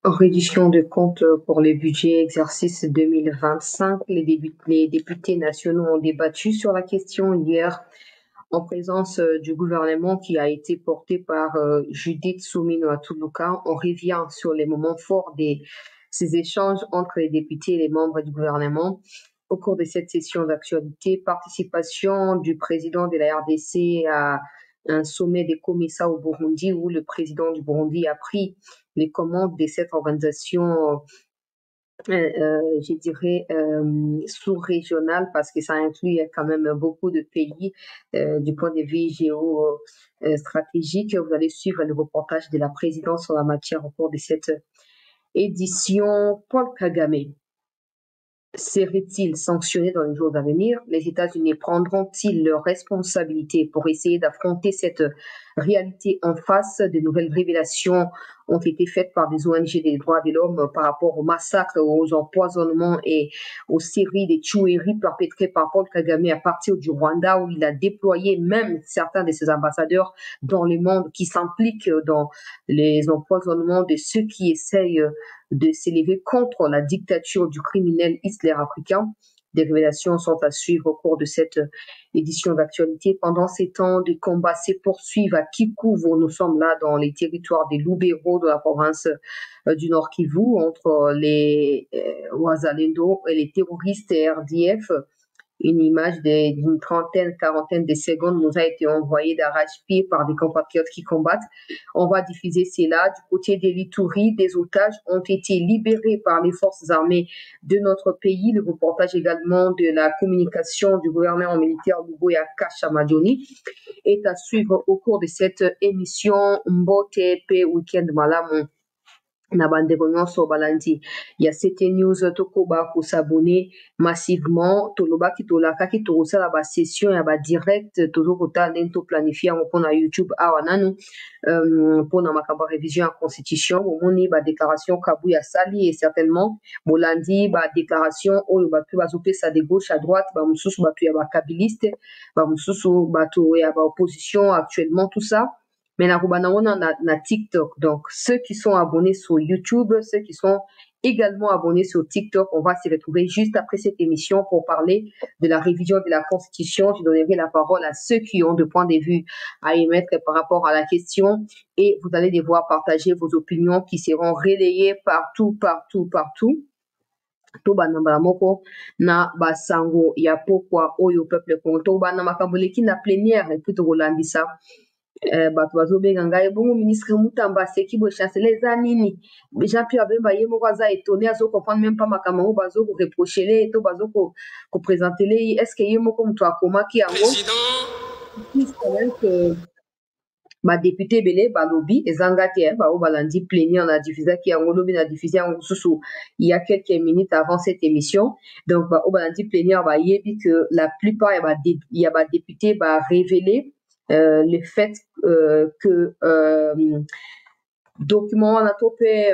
Reddition de comptes pour le budget exercice 2025. Les députés nationaux ont débattu sur la question hier en présence du gouvernement qui a été porté par Judith Soumino Atuluka. On revient sur les moments forts de ces échanges entre les députés et les membres du gouvernement. Au cours de cette session d'actualité, participation du président de la RDC à un sommet des COMESA au Burundi où le président du Burundi a pris les commandes de cette organisation, je dirais, sous-régionale parce que ça inclut quand même beaucoup de pays du point de vue géostratégique. Vous allez suivre le reportage de la présidence sur la matière au cours de cette édition. Paul Kagame serait-il sanctionné dans les jours à venir? Les États-Unis prendront-ils leurs responsabilités pour essayer d'affronter cette réalité en face? De nouvelles révélations ont été faites par des ONG des droits de l'homme par rapport aux massacres, aux empoisonnements et aux séries de tueries perpétrées par Paul Kagame à partir du Rwanda, où il a déployé même certains de ses ambassadeurs dans le monde qui s'impliquent dans les empoisonnements de ceux qui essayent de s'élever contre la dictature du criminel africain. Des révélations sont à suivre au cours de cette édition d'actualité. Pendant ces temps de combat se poursuivent à Kikuvu. Nous sommes là dans les territoires des Lubero de la province du Nord Kivu entre les Wazalendo et les terroristes RDF. Une image d'une trentaine, quarantaine de secondes nous a été envoyée d'arrache-pied par des compatriotes qui combattent. On va diffuser cela. Du côté de l'Ituri, des otages ont été libérés par les forces armées de notre pays. Le reportage également de la communication du gouverneur militaire Luboya Kashamadjoni est à suivre au cours de cette émission Mbote P Weekend Malamu. Na bandeko nyonso balandi ya CT News tokoba ko s'abonner massivement tolobaki tolakaki tokosala ba session ya ba direct tozokota ndenge to planifier yango mpona YouTube awa nanu mpona makambo ya révision ya constitution bomoni ba déclaration kabu ya sali et certainement bolandi ba déclaration oyo bato bazopesa de gauche à droite ba mosusu bato ya ba kabiliste ba mosusu bato ya ba opposition actuellement tout ça. Mais na TikTok. Donc, ceux qui sont abonnés sur YouTube, ceux qui sont également abonnés sur TikTok, on va se retrouver juste après cette émission pour parler de la révision de la Constitution. Je donnerai la parole à ceux qui ont des points de vue à émettre par rapport à la question et vous allez devoir partager vos opinions qui seront relayées partout. To banambala moko na basango ya pokwa oyo peuple konto bana makamboleki na plénière plutôt kolandisa bato bazobenga ngai bongo ministre Mutamba seki bo chancelier eza nini Jean-Pierre Bemba ye moko aza étonné azo comprendre même pas makambo ngo bazo ko reprocher to bazo ko présenter est-ce que ye moko muto akomaki yango ba député belé ba lobby ezangate ba o balandi plénière na diffuser ki yango lobby na diffuser yango susu il y a quelques minutes avant cette émission. Donc ba o balandi plénière ba yebi que la plupart il y a ba député ba révéler le fait que document na topé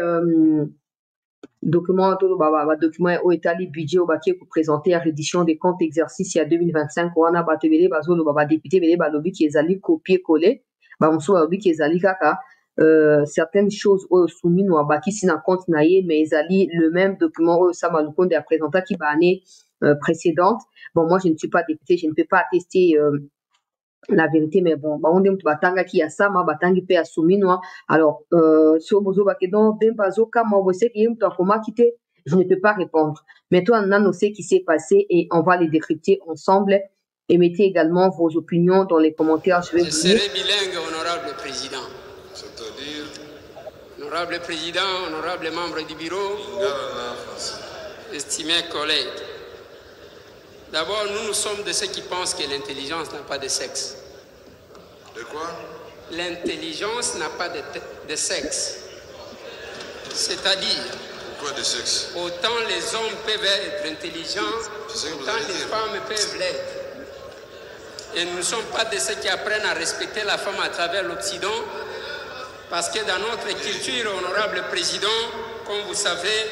document au étali budget au baké pour présenter la reddition des comptes exercice il y a 2025 on a batebele bazolo baba député belé ba lobby qui ezali copier coller ba muso lobby qui ezali kaka certaines choses au soumis no baki sina compte naie mais ezali le même document au Samalukonde a présenté qui ba année précédente. Bon, moi je ne suis pas député, je ne peux pas attester la vérité, mais bon, on dit batanga qui a ça, ma batangi pe assumi noa. Alors, si au bozo bakedon, ben bazo kama obose qui est comment quitter, je ne peux pas répondre. Mais toi, on a ce qui s'est passé et on va les décrypter ensemble. Et mettez également vos opinions dans les commentaires. Je serai bilingue, honorable président. C'est-à-dire, honorable président, honorable membre du bureau, estimés collègues. D'abord, nous sommes de ceux qui pensent que l'intelligence n'a pas de sexe. De quoi? L'intelligence n'a pas de sexe. C'est-à-dire, pourquoi de sexe? Autant les hommes peuvent être intelligents, autant les femmes peuvent l'être. Et nous ne sommes pas de ceux qui apprennent à respecter la femme à travers l'Occident, parce que dans notre culture, honorable président, comme vous savez,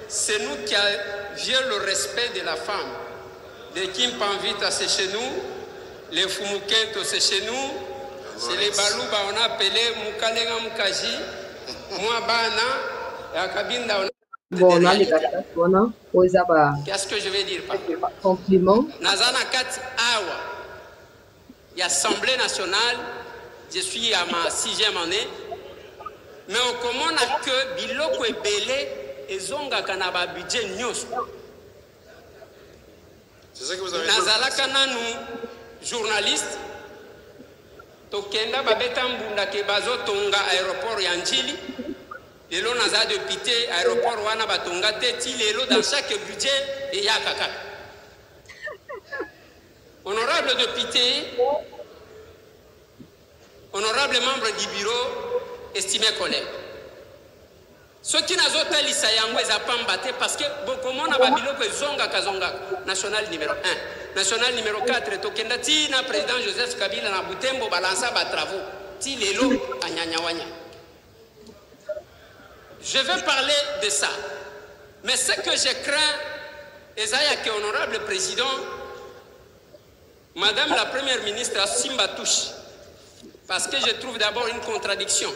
c'est nous qui avions le respect de la femme. Les Kimpanvita, c'est chez nous. Les Fumukento, c'est chez nous. C'est les Balouba, on a appelé Mukalenga Mukaji, Mouabana, Bon, on a les gars, Qu'est-ce que je vais dire par là? compliment. Nazana Kat Awa, il y a Assemblée nationale, je suis à ma 6e année, mais au comment a que Biloko et Belé et Zonga Kanaba budget news. C'est ça que vous avez dit. Nazala Kananu, journaliste, Tokenda Babetambunda Kebazo Tonga aéroport Yanjili. Lelo naza député aéroport wana batonga teti lelo dans chaque budget et yakaka. Honorable député, honorable membre du bureau, estimé collègue. Ceux qui n'ont pas lisa yango ezapambate parce que beaucoup monde a babiloko zonga kazonga national numéro 1, national numéro 4 tokenda ti na président Joseph Kabila na Butembo balança ba travaux ti lelo anyanyawanya. Je vais parler de ça. Mais ce que je crains, Esaïa, qui est honorable président, Madame la Première ministre Simba touche. Parce que je trouve d'abord une contradiction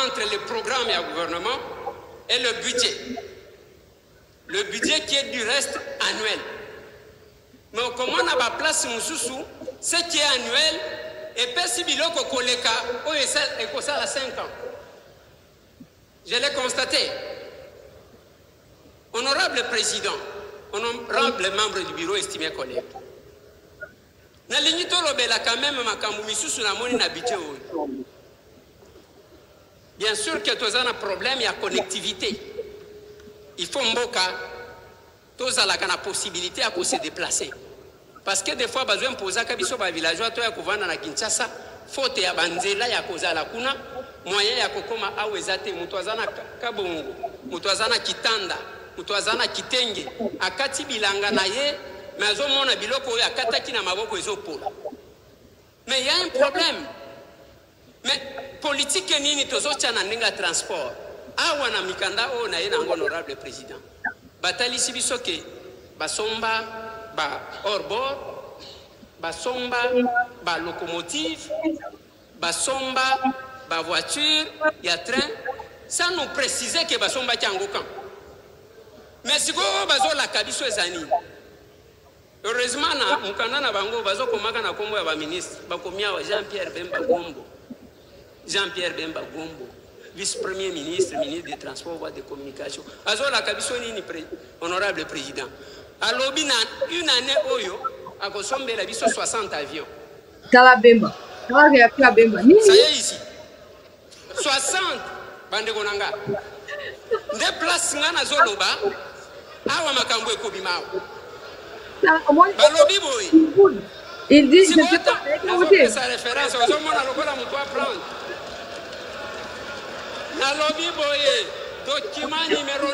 entre le programme et le gouvernement et le budget. Le budget qui est du reste annuel. Mais comment on a pas place Moussoussou, ce qui est annuel, et puis biloko koleka, et ça à 5 ans. Je l'ai constaté. Honorable président, honorable membre du bureau, estimé collègue. Na lignito lobela quand même makambu misusu na moni na budget. Bien sûr que tous un problème, il y a connectivité. Il faut mboka, tous la possibilité à se déplacer. Parce que des fois, besoin de poser un biso ba villageois, toi, à na Kinshasa, faute ya banzela ya kozala kuna. Moyen ya kokoma awezate mutwazana kabongo mutwazana kitanda mutwazana kitenge akati bilanga na ye mais azomona biloko oyo akataki na maboko ezopola. Mais il y a un problème. Mais politique nini tozotia na ndinga transport awa na mikanda oyo na ye na honorable président batalisi biso ke basomba ba hors-bord basomba ba locomotive basomba ba voiture, il y a train, sans nous préciser que basomba Tiangokan. Mais si vous avez la kabiso ezani, heureusement na mukanda na bango bazo komaka na kombo ya ba ministre, bakomia wa Jean-Pierre Bemba Gombo. Jean-Pierre Bemba Gombo, vice-premier ministre, ministre des Transports, voies de communication. Azo la kabiso nini honorable président. Alobi na une année oyo a kosombe la biso 60 avions. Kala Bemba. Kala réacteur Bemba. Ça y est ici. 60 bande konanga nde place ngana zoloba awa makambo ekobimao balobi boy il dit si je sais pas sa référence ozomona lokola moto apprendre nalobi boye document numéro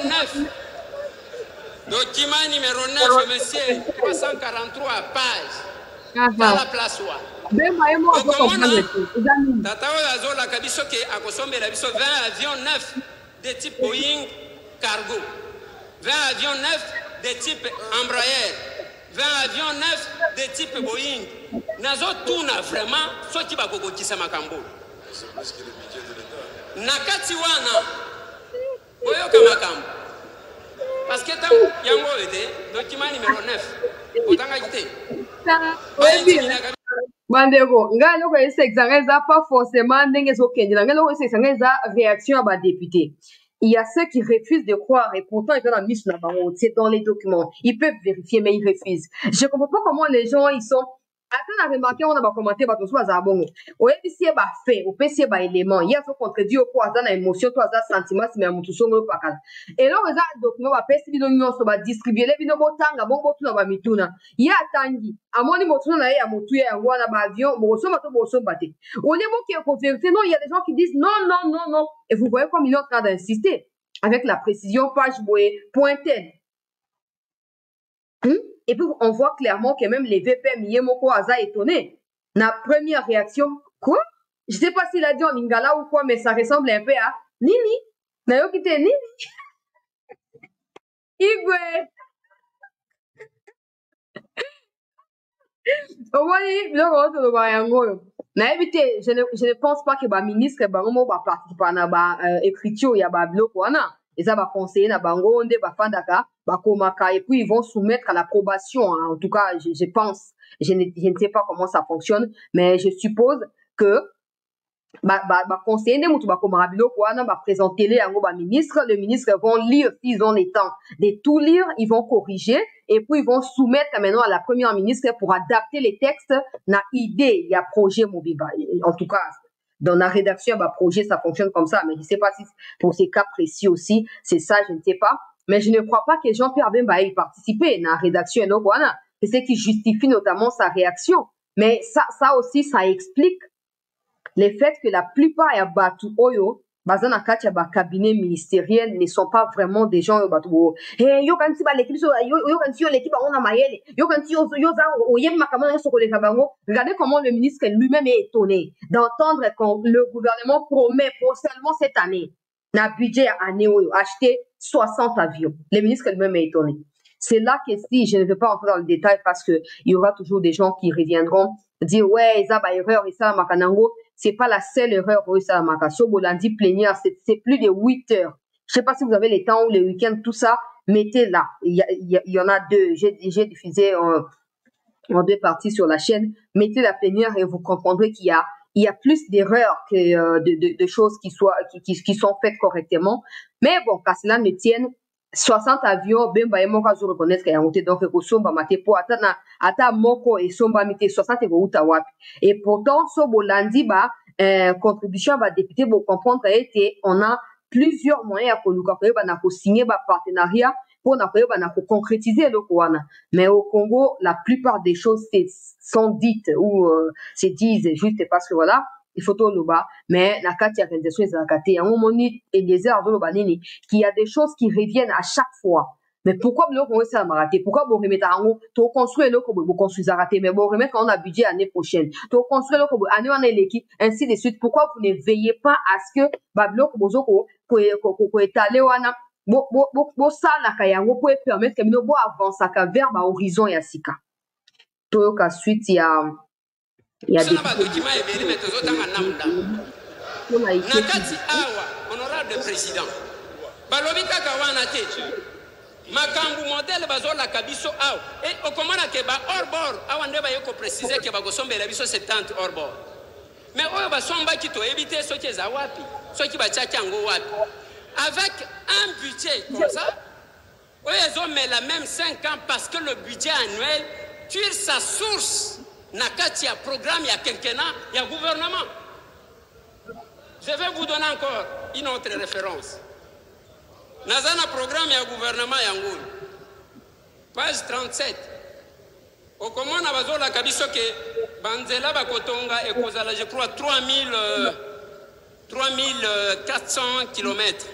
9 monsieur 343 pages dans la place wa Bemba et moi, on peut comprendre. Tata Oyazola Kabisoke a consommé la biso 20 avions neufs de type Boeing cargo, 20 avions neufs de type Embraer, 20 avions neufs de type Boeing. Nazo tuna vraiment ce qui va kokokisa makambo. C'est parce que le budget de l'État. Nakati wana boyoka makambo. Parce que tant yango ete document numéro 9 otanga kité. Bandego, nga loko exanga pas forcément ndenge zokende, nga loko exanga réaction à ba député. Il y a ceux qui refusent de croire et pourtant ils ont la mise sur la barre, c'est dans les documents. Ils peuvent vérifier mais ils refusent. Je comprends pas comment les gens ils sont. Attends, on a remarqué, on a commenté, bah, tout soit zabongo. Ou est si bah fait, ou peut si bah élément. Il y a ce contredit au quoi, dans émotion, toi, ça sentiment, c'est même tout son pas calme. Et là, on a document, bah, peut si bidon nous va distribuer les bidons tanga, bon, bon, tout va mituna. Il y a tangi. À mon niveau, tout là, il y a mon tué, un roi, un avion, bon, son bateau, bon, son bateau. Au niveau qui est conféré, non, il y a des gens qui disent non, non, non, non. Et vous voyez comme il est en train d'insister. Avec la précision, page bouée, pointaine. Et puis, on voit clairement que même les VPM Yemoko Aza étonné. La première réaction, quoi? Je sais pas s'il a dit en lingala ou quoi, mais ça ressemble un peu à Nini. Nayo kite Nini. Igwe. Omoni, biloko oyo toloba yango oyo. Na éviter, je ne pense pas que le ministre bango va participer à la écriture, il y a ba bloc wana. Et ça va conseiller na bango onde ba fandaka, ba komaka, et puis ils vont soumettre à l'approbation. Hein. En tout cas, je pense. Je ne sais pas comment ça fonctionne, mais je suppose que conseiller ne mutu bakomaka biloko wana présenter les yango ministre, les ministres vont lire s'ils ont le temps de tout lire, ils vont corriger et puis ils vont soumettre maintenant à la première ministre pour adapter les textes na idée, il y a projet Mobiba. En tout cas, dans la rédaction, projet, ça fonctionne comme ça, mais je ne sais pas si pour ces cas précis aussi, c'est ça, je ne sais pas. Mais je ne crois pas que Jean-Pierre Bemba ait participé dans la rédaction. C'est ce qui justifie notamment sa réaction. Mais ça aussi, ça explique le fait que la plupart ya batu oyo bazana kati ya ba cabinet ministériel ne sont pas vraiment des gens batu yo kanti ba l'équipe yo kanti yo l'équipe on a mayele yo kanti yo za oyem makamana so koleka bango. Regardez comment le ministre lui-même est étonné d'entendre quand le gouvernement promet pour seulement cette année na budget année oyo acheter 60 avions. Le ministre lui-même est étonné. C'est là que si je ne vais pas entrer dans le détail parce que il y aura toujours des gens qui reviendront dire ouais ça ba erreur et ça makanango. C'est pas la seule erreur pour ça Makasso Bolandi plénière, c'est plus de 8 heures. Je sais pas si vous avez les temps ou les week-ends, tout ça, mettez là. Il y en a deux. J'ai diffusé en deux parties sur la chaîne. Mettez la plénière et vous comprendrez qu'il y a plus d'erreurs que de choses qui sont faites correctement. Mais bon, qu'à cela ne tienne, 60 avions, ben ba emoka zo reconnaître qu'il y a monté donc ko somba mate po ata moko et somba mite 60 ko uta wapi. Et pourtant so bolandi contribution ba député pour comprendre que on a plusieurs moyens pour nous na ko signer ba partenariat pour na ko concrétiser le wana. Mais au Congo, la plupart des choses sont dites ou se disent juste parce que voilà il faut tout le bas, mais la carte ya organisation est zakate en moni et des heures de banini qu'il y a des choses qui reviennent à chaque fois. Mais pourquoi vous le ça m'a raté? Pourquoi vous remettez en haut? Tu construis le comme vous construisez raté, mais vous remettre quand on a budget année prochaine. Tu construis le comme année on est l'équipe, ainsi de suite. Pourquoi vous ne veillez pas à ce que bablo bozoko ko étaler wana bo ça la kayango pour permettre que nous bo avancer vers horizon ya sika. To ka suite il y a des documents et mais tozotanga namda nakati awa honorable président balobi kaka wana te makambu modèle bazola kabiso awa et okomana ke ba hors bord awa nde bayeko préciser ke bakosombela biso 70 hors bord mais oyo basomba ki to éviter soki eza wapi soki batiaki yango wapi avec un budget comme ça oyo ezomela même 5 ans parce que le budget annuel tire sa source nakati ya programme ya quinquennat ya gouvernement. Je vais vous donner encore une autre référence. Nazana programme ya gouvernement ya ngulu. Page 37. Okomona bazola kabiso ke banzela bakotonga ekozala je crois 3400 km.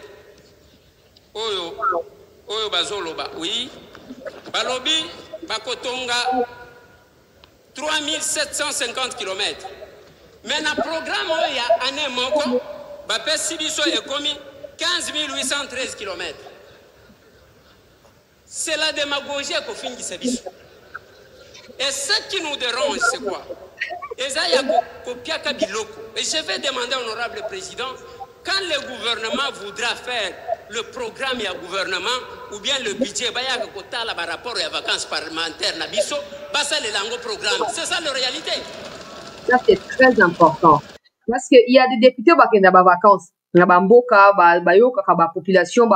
Oyo bazoloba. Oui. Balobi bakotonga 3750 km. Mais dans le programme, il y a année moko, Sibiso est commis 15 813 km. C'est la démagogie qu'on finit de Sibiso. Et ce qui nous dérange, c'est quoi? Et je vais demander à l'honorable président, quand le gouvernement voudra faire le programme et le gouvernement, ou bien le budget, il y a un rapport et vacances parlementaires, c'est ça la réalité. Ça, c'est très important. Parce qu'il y a des députés qui ont des vacances. Il y a des population, qui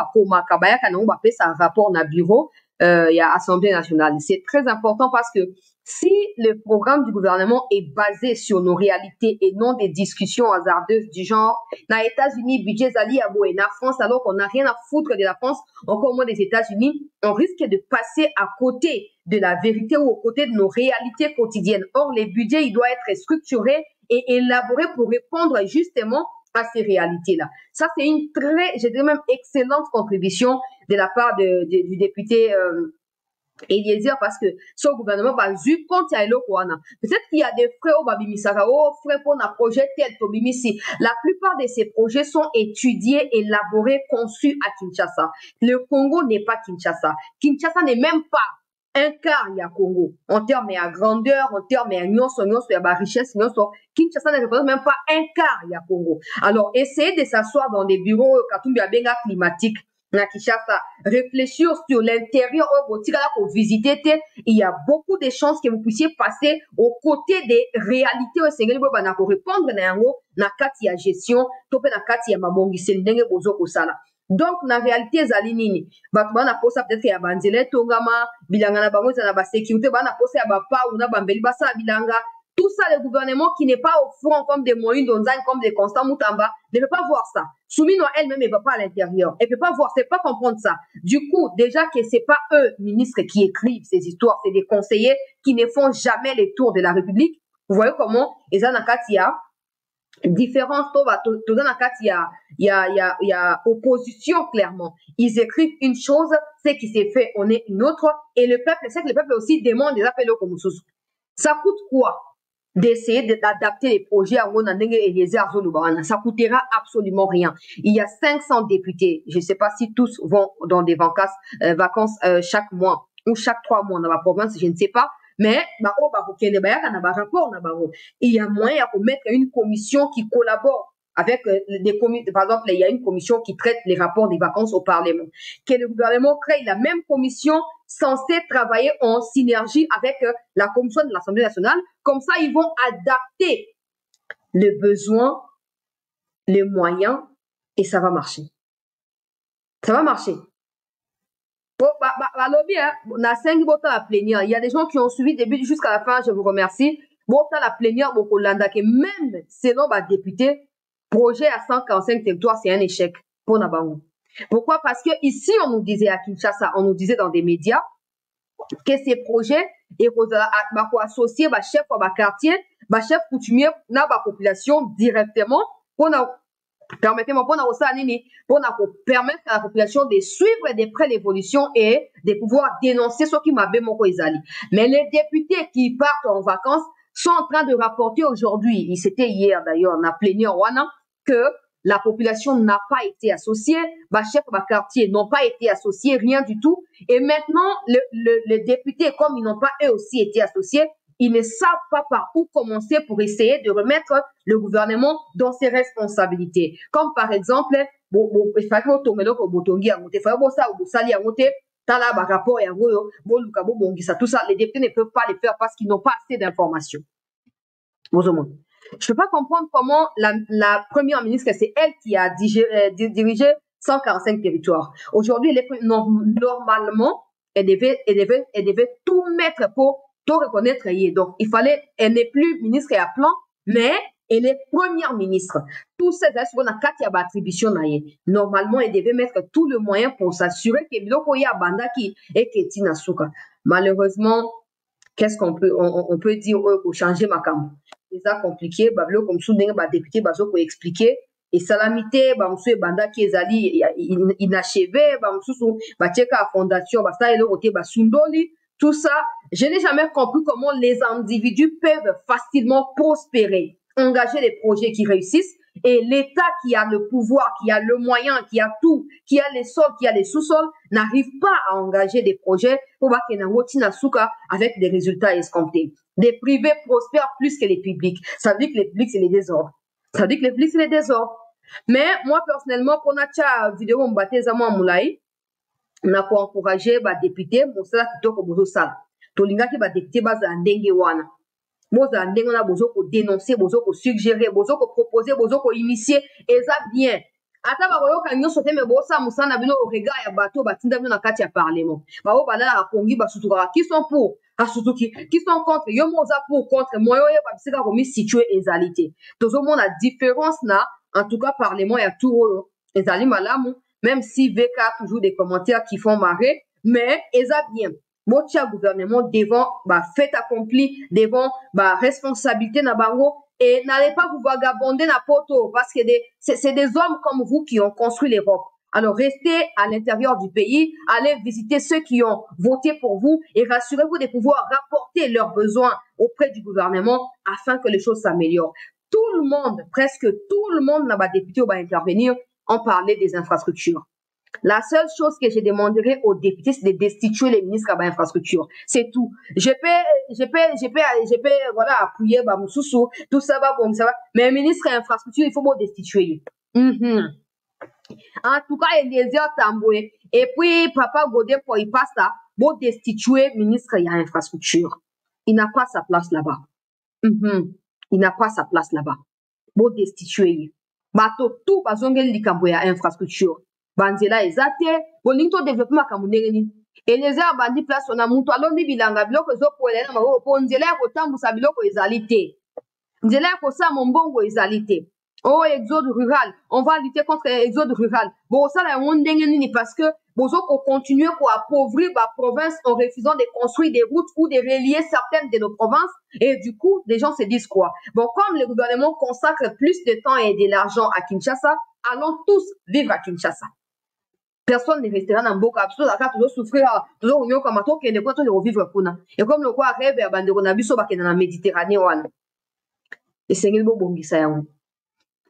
un rapport dans le bureau, il y a Assemblée nationale. C'est très important parce que si le programme du gouvernement est basé sur nos réalités et non des discussions hasardeuses du genre, dans les États-Unis, budget Zali à la France, alors qu'on n'a rien à foutre de la France, encore moins des États-Unis, on risque de passer à côté de la vérité ou aux côtés de nos réalités quotidiennes. Or, les budgets, ils doivent être structurés et élaborés pour répondre justement à ces réalités-là. Ça, c'est une je dirais même excellente contribution de la part du député Eliezer, parce que ce gouvernement va juste compte à l'Okwana. Peut-être qu'il y a des frais au Babimisaka, frais pour un projet tel que Bimisi. La plupart de ces projets sont étudiés, élaborés, conçus à Kinshasa. Le Congo n'est pas Kinshasa. Kinshasa n'est même pas un quart il y a Congo. En termes de grandeur, en termes de il y a richesse, Kinshasa ne représente même pas un quart il y a Congo. Alors, essayez de s'asseoir dans des bureaux climatiques. Na Kinshasa, réfléchir sur l'intérieur pour visiter, il y a beaucoup de chances que vous puissiez passer aux côtés des réalités au Sénégal pour répondre na kati ya gestion, tope na kati ya mabongisi ndenge bozo kosala. Donc na réalité ezali nini? Bato bana posa peut-être ya banzele tongama, bilanga na bango na ba sécurité bana posa ya ba pa ou na bambeli basa bilanga. Tout ça, le gouvernement qui n'est pas au front comme des Moïse Donzane, comme des Constant Moutamba, ne peut pas voir ça. Soumino elle-même, elle ne va pas à l'intérieur. Elle ne peut pas voir, c'est pas comprendre ça. Du coup, déjà que c'est pas eux, ministres, qui écrivent ces histoires, c'est des conseillers qui ne font jamais les tours de la République. Vous voyez comment? Et ça, il y a différence, il y a opposition, clairement. Ils écrivent une chose, c'est qui s'est fait, on est une autre. Et le peuple, c'est que le peuple aussi demande des appels comme ça. Ça coûte quoi? D'essayer d'adapter les projets à ça coûtera absolument rien. Il y a 500 députés. Je ne sais pas si tous vont dans des vacances chaque mois ou chaque 3 mois dans la province, je ne sais pas. Mais il y a moyen de mettre une commission qui collabore avec des commissions. Par exemple, il y a une commission qui traite les rapports des vacances au Parlement. Que le gouvernement crée la même commission censée travailler en synergie avec la commission de l'Assemblée nationale. Comme ça, ils vont adapter les besoins, les moyens, et ça va marcher. Ça va marcher. Il y a des gens qui ont suivi début jusqu'à la fin, je vous remercie. La plénière, même selon ma députée, projet à 145 territoires, c'est un échec pour Nabango. Pourquoi? Parce que ici, on nous disait à Kinshasa, on nous disait dans des médias que ces projets et associer chef ou quartier, chef coutumier, na population directement pour permettez-moi pour permettre à la population de suivre de près l'évolution et de pouvoir dénoncer ce qui m'a bien mon Ezali. Mais les députés qui partent en vacances sont en train de rapporter aujourd'hui, c'était hier d'ailleurs, on a plaigné en Wana, que la population n'a pas été associée, chef quartier n'ont pas été associés, rien du tout. Et maintenant, les députés, comme ils n'ont pas eux aussi été associés, ils ne savent pas par où commencer pour essayer de remettre le gouvernement dans ses responsabilités. Comme par exemple, il fallait que tout ça, les députés ne peuvent pas les faire parce qu'ils n'ont pas assez d'informations. Je ne peux pas comprendre comment la première ministre, c'est elle qui a dirigé 145 territoires. Aujourd'hui, normalement, elle devait tout mettre pour tout reconnaître. Donc, elle n'est plus ministre à plan, mais elle est première ministre. Tout ça, c'est ce qu'on a attribution. Normalement, elle devait mettre tout le moyen pour s'assurer que Bilokoya Bandaki et Ketina Souka. Malheureusement, qu'est-ce qu'on peut dire pour changer ma camp? C'est ça compliqué. Comme soudain, député, pour expliquer. Et salamité, monsieur Banda qui est allé inachevé, monsieur, la fondation, ça et le côté, Sundoli. Tout ça, je n'ai jamais compris comment les individus peuvent facilement prospérer, engager des projets qui réussissent et l'État qui a le pouvoir, qui a le moyen, qui a tout, qui a les sols, qui a les sous-sols, n'arrive pas à engager des projets pour avec des résultats escomptés. Des privés prospèrent plus que les publics. Ça veut dire que les publics, c'est les désordres. Ça veut dire que les publics, c'est les désordres. Mais moi, personnellement, pour notre vidéo, on battait Zama Moulaï, on a encouragé les députés, mon salaire plutôt que Bozo Sal. Tolinga qui va député base à Ndenge Wana. Boza Ndenge on a besoin de dénoncer, besoin de suggérer, besoin de proposer, besoin de initier, et ça bien. Ata ba koyo kanyo sote me bosa musana bino au regard ya bateau batinda bino na kati ya parlement. Ba o bala la kongi ba sutuka qui sont pour, qui sont contre, yo moza pour contre, moyo ye ba bisika komi situer ezalité. Tozo mon la différence na en tout cas parlement ya tout ezali malamu. Même si VK a toujours des commentaires qui font marrer, mais ils a bien. Motia gouvernement devant fait accompli, devant responsabilité na bango et n'allez pas vous vagabonder na poto parce que c'est des hommes comme vous qui ont construit l'Europe. Alors restez à l'intérieur du pays, allez visiter ceux qui ont voté pour vous et rassurez-vous de pouvoir rapporter leurs besoins auprès du gouvernement afin que les choses s'améliorent. Tout le monde, presque tout le monde n'a pas député ou va intervenir. On parlait des infrastructures. La seule chose que je demanderai aux députés, c'est de destituer les ministres à l'infrastructure. C'est tout. Voilà, appuyer, Moussoussou, tout ça, bon, ça va. Mais ministre à l'infrastructure, il faut me destituer. En tout cas, Eliezer Tamboué. Et puis, Papa Godé, pour y passe là, bon, destituer ministre à l'infrastructure. Il n'a pas sa place là-bas. Il n'a pas sa place là-bas. Bon, destituer. Bato, tout, bazongel likambo ya infrastructure. Banzela ezate, boninto développement kamunengeni. Eliezer bandi place on a muntu alondi bilanga biloko ezokolela na maboko nzela ya kotambusa biloko ezali te. Nzela ya kosala mbongo ezali te. Oh, exode rural, on va lutter contre l'exode rural. Bon, ça là, on ndengeni parce que bozo ko continuer pour appauvrir la province en refusant de construire des routes ou de relier certaines de nos provinces. Et du coup, les gens se disent quoi? Bon, comme le gouvernement consacre plus de temps et de l'argent à Kinshasa, allons tous vivre à Kinshasa. Personne ne restera dans Boka. Toujours souffrir, toujours on comme toi qui est quoi toujours vivre kuna. Et comme le quoi rêve à bande on a vu ça dans la Méditerranée wana. Et c'est ngel bo bongisa yango.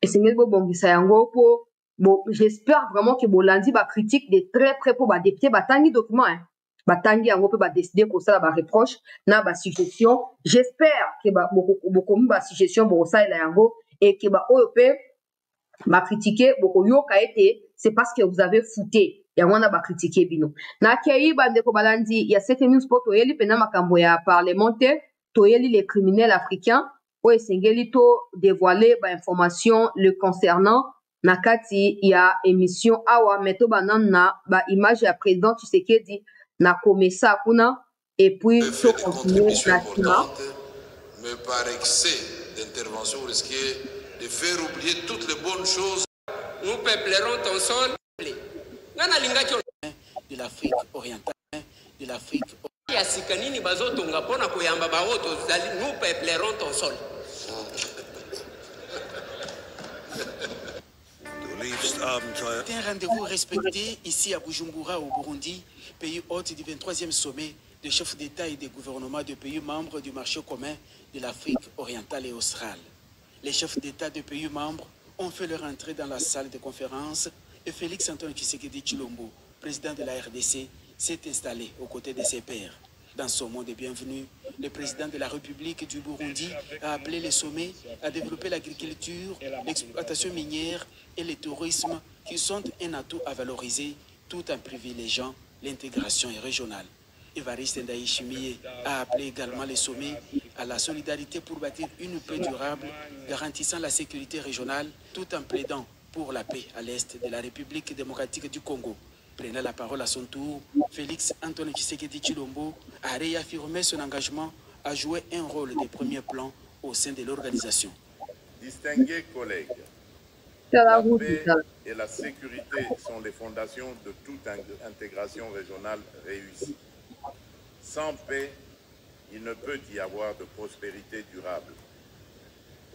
Et c'est ngel bo bongisa yango po bon, j'espère vraiment que Bolandi va critique de très près pour député batangi document hein. Batangi yango peut décider pour ça ba reproche na ba suggestion. J'espère que beaucoup ba suggestion pour ça la yango et que ba OEP va critiquer beaucoup yo ka été c'est parce que vous avez fouté ya wana ba critiquer bino na kei bande ko balandi il y a cette news sport toyeli pena makambo ya parlementaire toyeli les criminels africains o esengeli to dévoiler ba information le concernant na kati ya émission awa meto banana ba image ya président Tshisekedi na komesa kuna et puis to continuer na tima mais par excès d'intervention vous risquez de faire oublier toutes les bonnes choses. Nous peuplerons ton sol. De l'Afrique orientale, de l'Afrique. Nous peuplerons ton sol. C'est un rendez-vous respecté ici à Bujumbura, au Burundi, pays hôte du 23e sommet des chefs d'État et des gouvernements de pays membres du marché commun de l'Afrique orientale et australe. Les chefs d'État de pays membres ont fait leur entrée dans la salle de conférence et Félix Antoine Tshisekedi Tshilombo, président de la RDC, s'est installé aux côtés de ses pairs. Dans son mot de bienvenue, le président de la République du Burundi a appelé les sommets à développer l'agriculture, l'exploitation minière et le tourisme qui sont un atout à valoriser tout en privilégiant l'intégration régionale. Évariste Ndayishimiye a appelé également les sommets à la solidarité pour bâtir une paix durable, garantissant la sécurité régionale tout en plaidant pour la paix à l'est de la République démocratique du Congo. Prenant la parole à son tour, Félix Antoine Tshisekedi Tshilombo a réaffirmé son engagement à jouer un rôle de premier plan au sein de l'organisation. Distingués collègues, la paix et la sécurité sont les fondations de toute intégration régionale réussie. Sans paix, il ne peut y avoir de prospérité durable.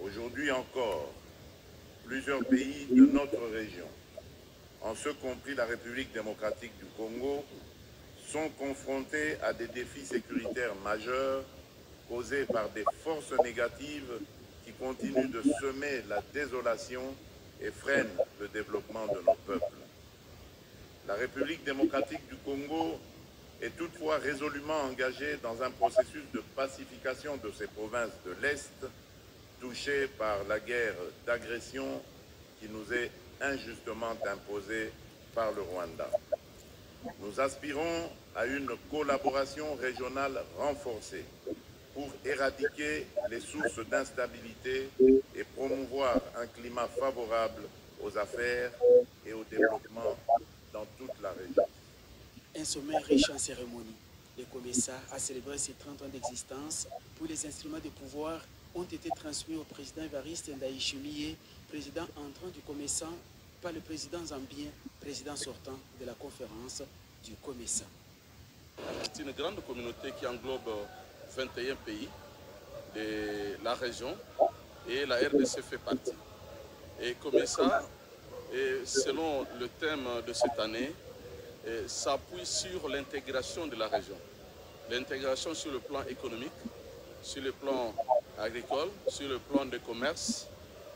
Aujourd'hui encore, plusieurs pays de notre région, en ce compris la République démocratique du Congo, sont confrontés à des défis sécuritaires majeurs causés par des forces négatives qui continuent de semer la désolation et freinent le développement de nos peuples. La République démocratique du Congo est toutefois résolument engagée dans un processus de pacification de ces provinces de l'Est, touchées par la guerre d'agression qui nous est injustement imposée par le Rwanda. Nous aspirons à une collaboration régionale renforcée pour éradiquer les sources d'instabilité et promouvoir un climat favorable aux affaires et au développement dans toute la région. Un sommet riche en cérémonies. Le COMESA a célébré ses 30 ans d'existence où les instruments de pouvoir ont été transmis au président Évariste Ndayishimiye, président entrant du COMESA, par le président zambien, président sortant de la conférence du COMESA. C'est une grande communauté qui englobe 21 pays de la région et la RDC fait partie. Et COMESA, selon le thème de cette année, s'appuie sur l'intégration de la région. L'intégration sur le plan économique, sur le plan agricole, sur le plan de commerce,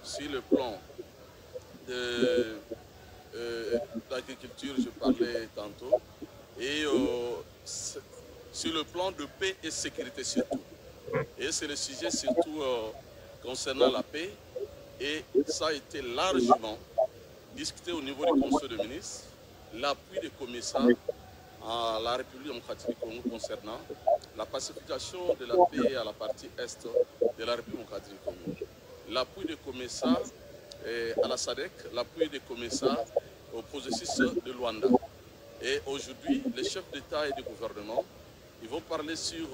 sur le plan d'agriculture, je parlais tantôt, et sur le plan de paix et sécurité surtout. Et c'est le sujet surtout concernant la paix, et ça a été largement discuté au niveau du Conseil des ministres, l'appui des commissaires à la République démocratique du Congo concernant la pacification de la paix à la partie est de la République démocratique du Congo. L'appui des commissaires à la SADC, l'appui des commissaires au processus de Luanda. Et aujourd'hui, les chefs d'État et de gouvernement, ils vont parler sur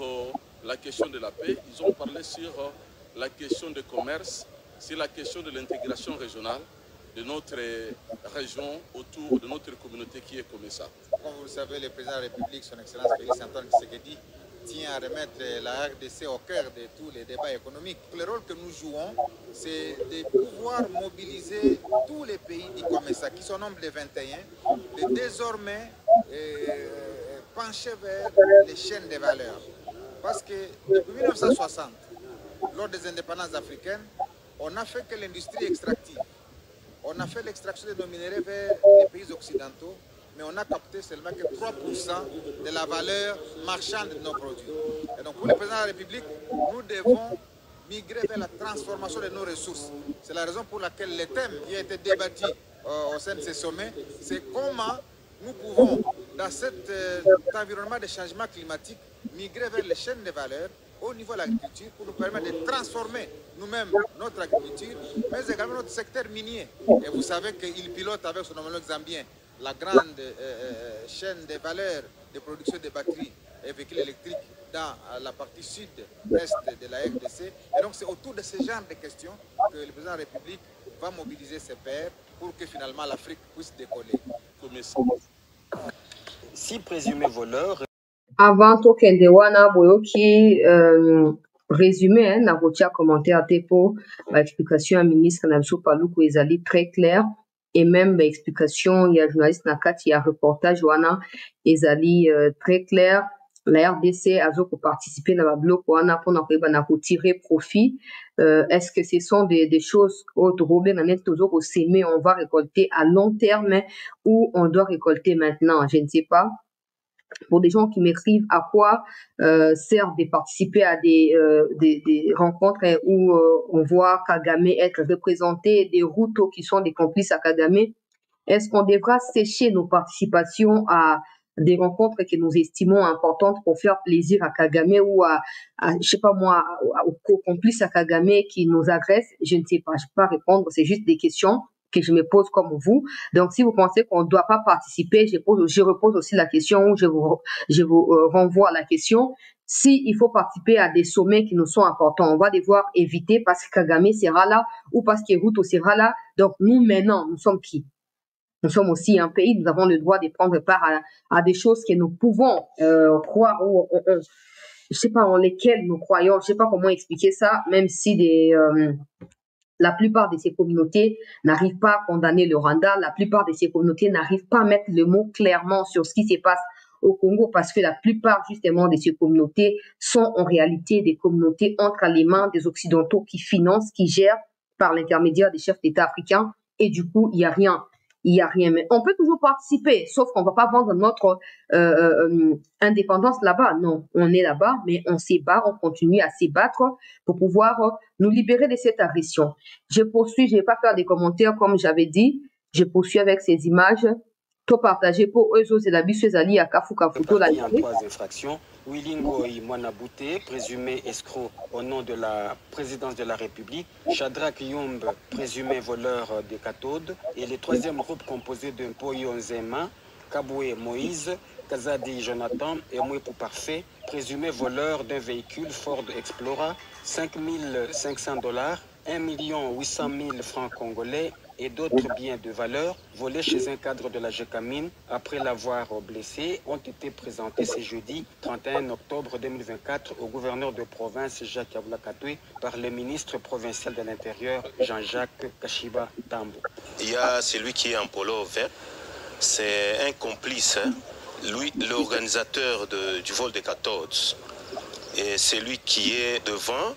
la question de la paix, ils ont parlé sur la question du commerce, sur la question de l'intégration régionale de notre région autour de notre communauté qui est Comessa. Comme vous le savez, le président de la République, son Excellence Félix Antoine Tshisekedi, tient à remettre la RDC au cœur de tous les débats économiques. Le rôle que nous jouons, c'est de pouvoir mobiliser tous les pays du Comessa, qui sont au nombre de 21, de désormais pencher vers les chaînes de valeur. Parce que depuis 1960, lors des indépendances africaines, on n'a fait que l'industrie extractive. On a fait l'extraction de nos minéraux vers les pays occidentaux, mais on a capté seulement que 3% de la valeur marchande de nos produits. Et donc pour le président de la République, nous devons migrer vers la transformation de nos ressources. C'est la raison pour laquelle le thème qui a été débattu au sein de ces sommets, c'est comment nous pouvons, dans cet environnement de changement climatique, migrer vers les chaînes de valeur au niveau de l'agriculture pour nous permettre de transformer nous-mêmes notre agriculture, mais également notre secteur minier. Et vous savez qu'il pilote avec son homologue zambien la grande chaîne de valeur de production de batteries et véhicules électriques dans la partie sud-est de la RDC. Et donc c'est autour de ce genre de questions que le président de la République va mobiliser ses pairs pour que finalement l'Afrique puisse décoller. Si présumé voleur... Avant tokende wana boyoki résumé na kotia commentaire tepo ba explication ya ministre na biso Paluku ezali très clair et même ba explication ya journaliste na kati ya reportage wana ezali très clair. La RDC a participer dans la bloc wana pour na tirer profit. Est-ce que ce sont des choses autres toujours s'aimer, on va récolter à long terme ou on doit récolter maintenant, je ne sais pas. Pour des gens qui m'écrivent à quoi sert de participer à des rencontres où on voit Kagame être représenté, des Ruto qui sont des complices à Kagame, est-ce qu'on devra sécher nos participations à des rencontres que nous estimons importantes pour faire plaisir à Kagame ou à je sais pas moi, aux complices à Kagame qui nous agressent? Je ne sais pas, je peux pas répondre, c'est juste des questions que je me pose comme vous. Donc, si vous pensez qu'on ne doit pas participer, je repose aussi la question, ou je vous renvoie à la question. Si il faut participer à des sommets qui nous sont importants, on va devoir éviter parce que Kagame sera là ou parce que Ruto sera là. Donc, nous, maintenant, nous sommes qui? Nous sommes aussi un pays, nous avons le droit de prendre part à des choses que nous pouvons croire ou je sais pas en lesquelles nous croyons. Je sais pas comment expliquer ça, même si la plupart de ces communautés n'arrivent pas à condamner le Rwanda. La plupart de ces communautés n'arrivent pas à mettre le mot clairement sur ce qui se passe au Congo parce que la plupart justement de ces communautés sont en réalité des communautés entre les mains des Occidentaux qui financent, qui gèrent par l'intermédiaire des chefs d'État africains et du coup, il y a rien. Mais on peut toujours participer, sauf qu'on va pas vendre notre indépendance là-bas. Non, on est là-bas, mais on se bat, on continue à se battre pour pouvoir nous libérer de cette agression. Je poursuis, je vais pas faire des commentaires comme j'avais dit. Je poursuis avec ces images. Tout partagé pour eux autres, c'est la bise à Kafuka Futo. En 3 infractions. Wilingoi Mwanabouté, présumé escroc au nom de la présidence de la République, Shadrach Yumb, présumé voleur de cathodes, et le 3e groupe composé de Mpoyo Nzema, Kaboué Moïse, Kazadi Jonathan et Mouepou Parfait, présumé voleur d'un véhicule Ford Explorer, $5 500, 1 800 000 francs congolais et d'autres biens de valeur volés chez un cadre de la GECAMINE après l'avoir blessé ont été présentés ce jeudi 31 octobre 2024 au gouverneur de province Jacques Abouakatoué par le ministre provincial de l'Intérieur Jean-Jacques Kashiba Tambo. Il y a celui qui est en polo vert, c'est un complice, lui l'organisateur du vol des cathodes, et c'est lui qui est devant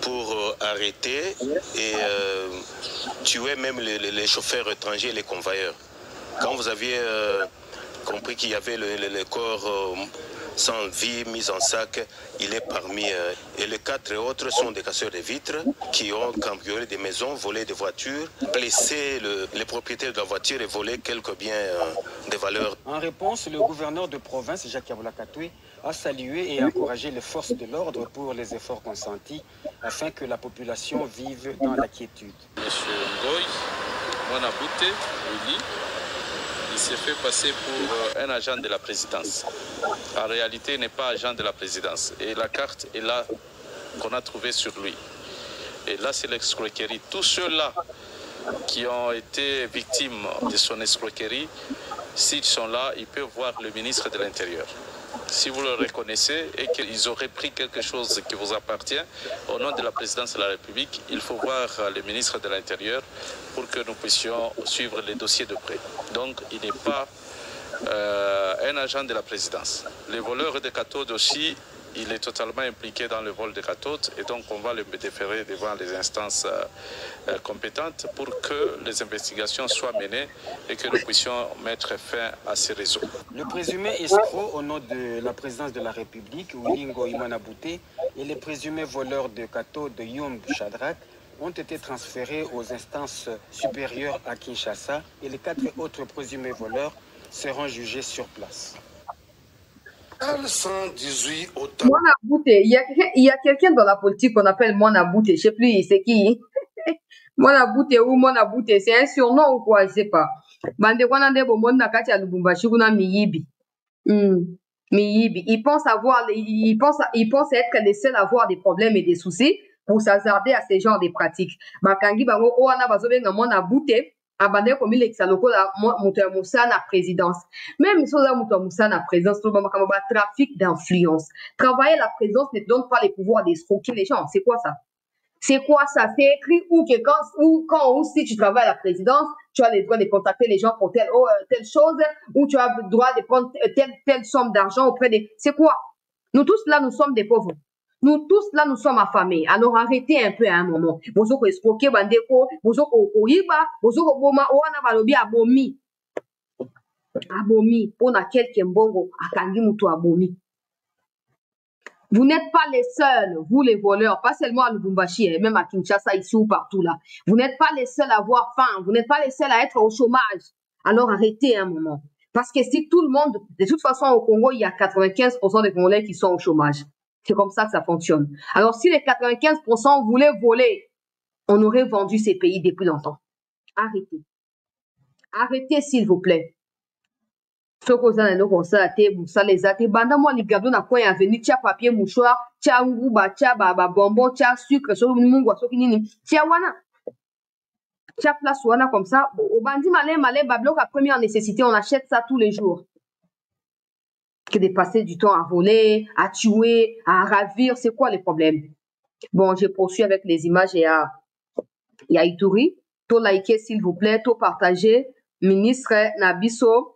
pour arrêter et tuer même les chauffeurs étrangers et les convoyeurs. Quand vous aviez compris qu'il y avait le corps sans vie, mis en sac, il est parmi... et les 4 autres sont des casseurs de vitres qui ont cambriolé des maisons, volé des voitures, blessé les propriétaires de la voiture et volé quelques biens de valeur. En réponse, le gouverneur de province, Jacques Yavola Katoué, a salué et encouragé les forces de l'ordre pour les efforts consentis afin que la population vive dans la quiétude. Monsieur Ngoy, Mwana Bouté, Willy, il s'est fait passer pour un agent de la présidence. En réalité, il n'est pas agent de la présidence. Et la carte est là qu'on a trouvée sur lui. Et là, c'est l'escroquerie. Tous ceux-là qui ont été victimes de son escroquerie, s'ils sont là, ils peuvent voir le ministre de l'Intérieur. Si vous le reconnaissez et qu'ils auraient pris quelque chose qui vous appartient, au nom de la présidence de la République, il faut voir le ministre de l'Intérieur pour que nous puissions suivre les dossiers de près. Donc, il n'est pas un agent de la présidence. Les voleurs de cathodes aussi, il est totalement impliqué dans le vol de cathodes et donc on va le déférer devant les instances compétentes pour que les investigations soient menées et que nous puissions mettre fin à ces réseaux. Le présumé escroc au nom de la présidence de la République, Willy Ngoy Mwana Bouté, et les présumés voleurs de cathodes Yomb Shadrach ont été transférés aux instances supérieures à Kinshasa et les 4 autres présumés voleurs seront jugés sur place. L118 Mwana Bouté, il y a quelqu'un dans la politique qu'on appelle Mwana Bouté, je sais plus c'est qui. Mwana Bouté ou Mwana Bouté, c'est un surnom ou quoi, je sais pas. Bande kwana ndebo mona kati ya Lubumbashi kuna Miyibi. Miyibi, il pense être les seuls à avoir des problèmes et des soucis pour s'hasarder à ce genre de pratiques. Bakangi bango oana bazobenga Mwana Bouté. Abandé comme il est la Moussa na présidence. Même si on a Moussa na présidence, tout le monde a trafic d'influence. Travailler la présidence ne te donne pas les pouvoirs d'escroquer les gens. C'est quoi ça? C'est quoi ça? C'est écrit où que quand si tu travailles à la présidence, tu as le droit de contacter les gens pour telle chose, ou tu as le droit de prendre telle somme d'argent auprès des... C'est quoi? Nous tous là, nous sommes des pauvres. Nous tous là, nous sommes affamés. Alors arrêtez un peu à un moment. Bozoko escroquer bandeko, bozoko oyiba, bozoko boma oana balobi abomi. Abomi, pona quelqu'un bongo, akangi mutu abomi. Vous n'êtes pas les seuls, vous les voleurs, pas seulement à Lubumbashi, même à Kinshasa, ici ou partout là. Vous n'êtes pas les seuls à avoir faim, vous n'êtes pas les seuls à être au chômage. Alors arrêtez un moment. Parce que si tout le monde, de toute façon au Congo, il y a 95% des Congolais qui sont au chômage. C'est comme ça que ça fonctionne. Alors, si les 95% voulaient voler, on aurait vendu ces pays depuis longtemps. Arrêtez. Arrêtez, s'il vous plaît. Ce qu'on a nous constaté, Moussa les a banda moi les gado na quoi est venu tia papier mouchoir, tia nguba, tia baba bonbon, tia sucre, so mungwa so kinini, tia wana. Tia place wana comme ça, au bandi malin bablo à première nécessité, on achète ça tous les jours. Que de passer du temps à voler, à tuer, à ravir, c'est quoi les problèmes? Bon, je poursuis avec les images et à Ituri. Tout liker, s'il vous plaît, tout partager. Ministre Nabiso,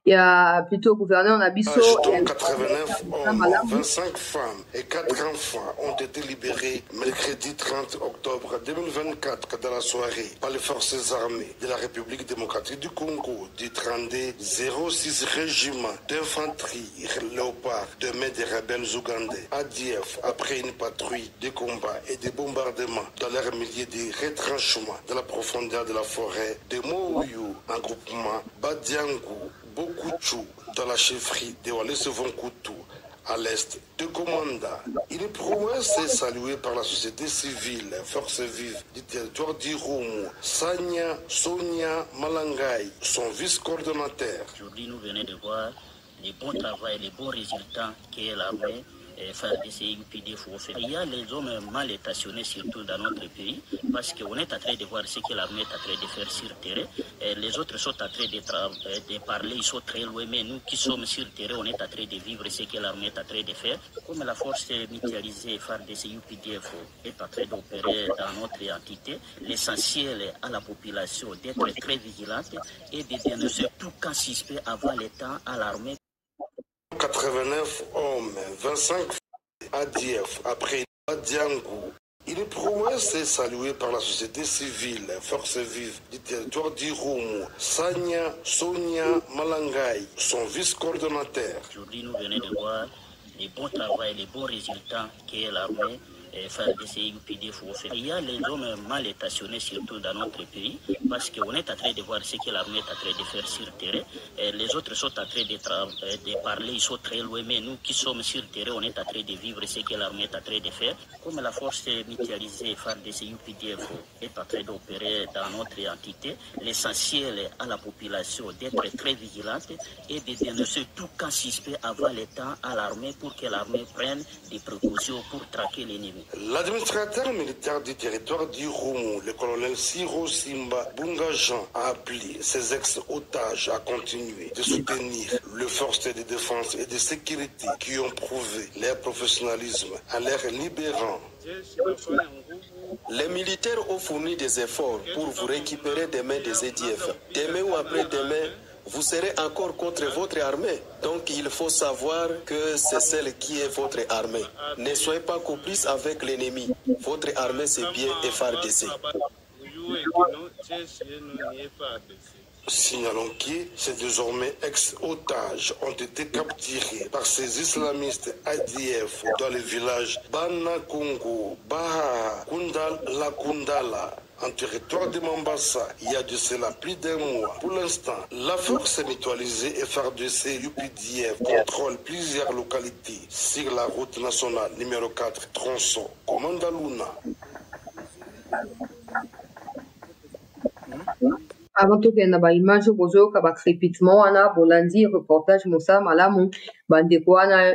il y a plutôt gouverneur Nabiso. 89 hommes, 25 femmes et 4 enfants ont été libérés mercredi 30 octobre 2024 dans la soirée par les forces armées de la République démocratique du Congo du 32 06 régiment d'infanterie Léopard de main des rebelles ougandais ADF après une patrouille de combat et de bombardements dans leur milieu de retranchement dans la profondeur de la forêt de Mouyou en groupement Badiangou Bokuchu dans la chefferie de Walese-Vonkutu à l'est de Komanda. Une prouesse est saluée par la société civile, force vive du territoire d'Irumu, Sanya Sonia Malangai, son vice-coordonnateur. Aujourd'hui, nous venons de voir les bons travaux et les bons résultats qu'est l'armée FARDC et UPDF ont fait. Il y a les hommes mal intentionnés surtout dans notre pays parce qu'on est en train de voir ce que l'armée est en train de faire sur le terrain. Et les autres sont en train de parler, ils sont très loin, mais nous qui sommes sur le terrain, on est en train de vivre ce que l'armée est en train de faire. Comme la force militarisée FARDC et UPDF est en train d'opérer dans notre entité, l'essentiel à la population d'être très vigilante et de dénoncer tout cas suspect avant le temps à l'armée. 89 hommes, 25 ADF après Badiangou Une prouesse est saluée par la société civile, forces vives du territoire d'Irumu. Sanya Sonia Malangai, son vice-coordonnateur. Aujourd'hui, nous venons de voir les bons travaux et les bons résultats qu'est l'armée FARDC UPDF. Il y a les hommes mal intentionnés, surtout dans notre pays, parce qu'on est en train de voir ce que l'armée est en train de faire sur le terrain. Et les autres sont en train de parler, ils sont très loin, mais nous qui sommes sur le terrain, on est en train de vivre ce que l'armée est en train de faire. Comme la force mutualisée FARDC UPDF est en train d'opérer dans notre entité, l'essentiel à la population d'être très vigilante et de dénoncer tout cas suspect avant le temps à l'armée pour que l'armée prenne des précautions pour traquer l'ennemi. L'administrateur militaire du territoire d'Irumu, le colonel Siro Simba Bungajan, a appelé ses ex-otages à continuer de soutenir les forces de défense et de sécurité qui ont prouvé leur professionnalisme en les libérant. Les militaires ont fourni des efforts pour vous récupérer des mains des EDF. Demain ou après-demain, vous serez encore contre votre armée. Donc il faut savoir que c'est celle qui est votre armée. Ne soyez pas complices avec l'ennemi. Votre armée, c'est bien FARDC. Signalons que ces désormais ex-otages ont été capturés par ces islamistes ADF dans le village Bana Congo, Baha, Kundal, La Kundala, en territoire de Mombasa, il y a de cela plus d'un mois. Pour l'instant, la force mutualisée FARDC UPDF contrôle plusieurs localités sur la route nationale numéro 4, tronçon Komandaluna. Avant tout, il y a image bozo kaba crépitement ana bolandi reportage Moussa Malamu bandekwana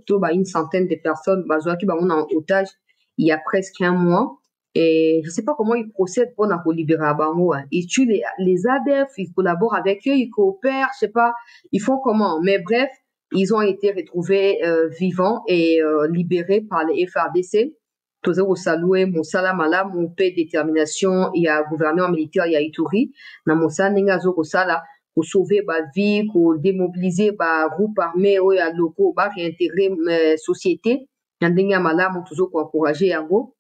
tout une centaine de personnes bazoa qui ont en otage il y a presque un mois. Et je sais pas comment ils procèdent pour nous libérer à Bango. Ils tuent les ADF, ils collaborent avec eux, ils coopèrent, je sais pas, ils font comment. Mais bref, ils ont été retrouvés vivants et libérés par les FARDC. Tous au saluer mon salamala, mon paix détermination, il y a gouverneur militaire, il y a Ituri. Na mon saninga zo sala pour sauver ba vie, pour démobiliser ba groupe armé ou ya locaux, ba réintégrer société. Yandinga malamu toujours pour encourager yango.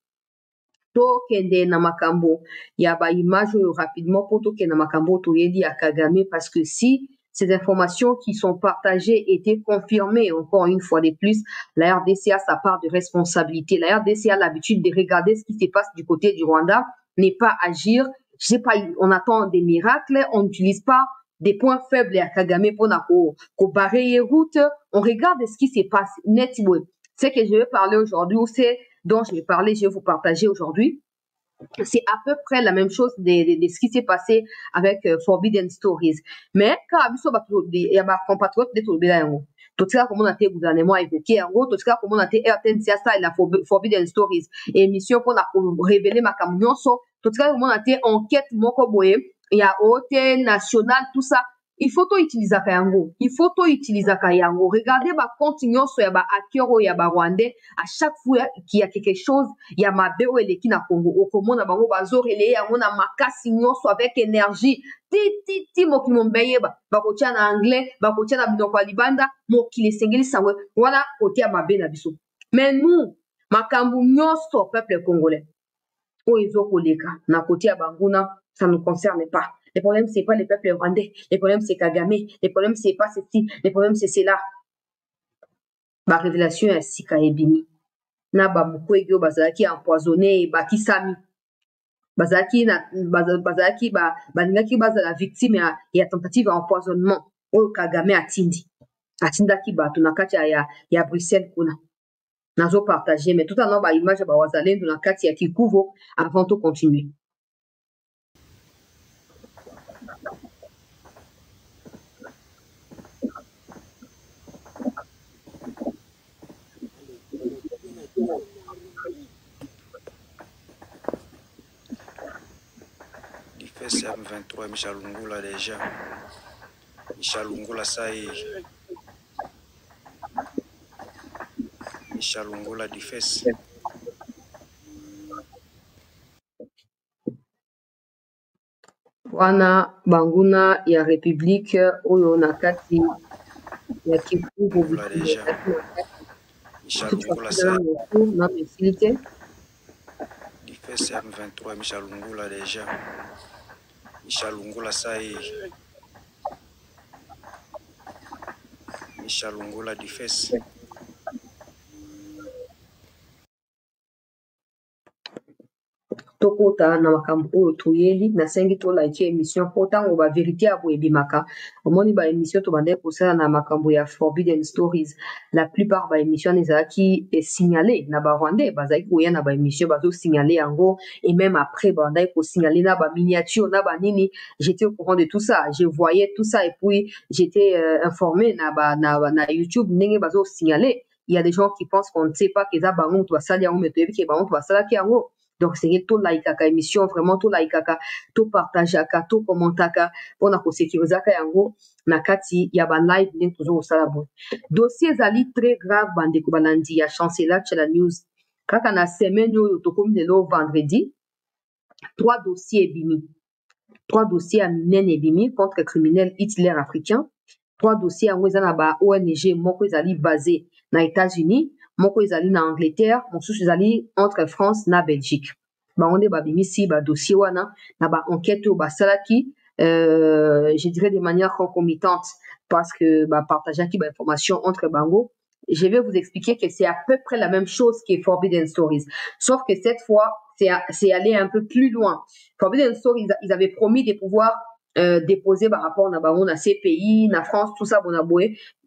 To kende na makambo ya ba image rapidement pour to kende na makambo to yedi à Kagame parce que si ces informations qui sont partagées étaient confirmées encore une fois de plus, la RDC a sa part de responsabilité. La RDC a l'habitude de regarder ce qui se passe du côté du Rwanda, n'est pas agir. Je sais pas, on attend des miracles, on n'utilise pas des points faibles à Kagame pour barrer les routes. On regarde ce qui se passe net. Ce que je vais parler aujourd'hui, c'est dont je vais parler, je vais vous partager aujourd'hui. C'est à peu près la même chose de ce qui s'est passé avec Forbidden Stories. Mais quand il y a ma compatriote de tout le monde, tout ça comme on a été gouvernement évoqué en gros, tout ça comme on a été RTNCA et la Forbidden Stories émission qu'on a révélé ma camion tout ça comme on a été enquête moko boye, il y a hôtel national tout ça. Il faut tout utiliser yango. Il faut tout utiliser yango. Regardez ba continuer sur ya ba akero ya ba rwandais à chaque fois qu'il y a quelque chose, il y a ma beo eleki na Congo. Okomona bango bazo relé yango na makasi nyonso avec énergie. Ti mokimbeye ba ko tia na anglais, ba ko tia na binoko libanda, mokile sengeli sangwe. Voilà côté ya mabe na biso. Mais nous, makambu nyonso peuple congolais. O ezo koleka na côté ya banguna, ça ne nous concerne pas. Le problème, c'est pas le peuple rwandais. Le problème, c'est Kagame. Le problème, c'est pas ceci. Le problème, c'est cela. Ma révélation est si kaebini. Na ba mukwege bazaki empoisonné ba kisami. Bazaki balingaki bazala victime ya tentative d'empoisonnement. O Kagame atindi. Atindaki bato na kati ya Bruxelles kuna. Nazo partager mais tout en ba image ba wazalendo na kati ya Kikuvo avant de continuer. M23 Michel Lungula déjà. Michel Lungula ça y est. Michel Lungula du FES. Wana banguna ya République oyo na kati ya Kivu déjà. Michel Lungula ça. Na facilité. FS M23 Michel Lungula déjà. Michel Lungula ça y est. Michel Lungula du FS. Tokota na makambo oyo toyeli nasengi tolaki émission mpo ntango bavérité ya boye ebimaka omoni baémission tobandaki kosala na makambo ya Forbidden Stories. La plupart baémission wana ezalaki esignale na barwandais bazalaki koya na baémission bazosignale yango et même après bandaki kosignale na baminiature na banini. J'étais au courant de tout ça, je voyais tout ça et puis j'étais informé na YouTube ndenge bazosignale. Il y a des gens qui pensent qu'on ne sait pas qu'eza bango moto basali yango mais toyebi ke bango moto basalaki yango. Donc c'est tout laikaka émission vraiment tout laikaka tout partageaka tout commentaka on a ko sécurisaka yango na kati ya ba live ndenge toujours osala bon. Dossier ezali très grave bandeko balandi ya chancelier chez la news kaka na semaine oyo tokomi lelo vendredi 3 dossiers ebimi 3 dossiers à minene ebimi contre criminel Hitler africain 3 dossiers yango eza na ba ONG moko ezali basé na États-Unis moko ezali na Angleterre mosusu ezali entre France na Belgique bango nde babimisi ba dossier wana na ba enquête oyo basalaki je dirais de manière concomitante parce que ba partageaki ba information entre bango. Je vais vous expliquer que c'est à peu près la même chose que Forbidden Stories sauf que cette fois c'est allé un peu plus loin. Forbidden Stories ils avaient promis de pouvoir déposer par rapport à na CPI, na France, tout ça,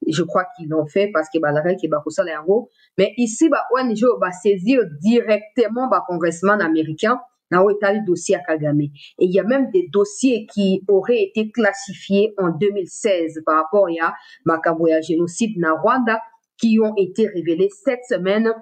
je crois qu'ils l'ont fait parce que la règle qui est yango. Mais ici, ONG va saisir directement le congressman américain dans le dossier à Kagame. Et il y a même des dossiers qui auraient été classifiés en 2016 par rapport à Makaboya génocide na Rwanda qui ont été révélés cette semaine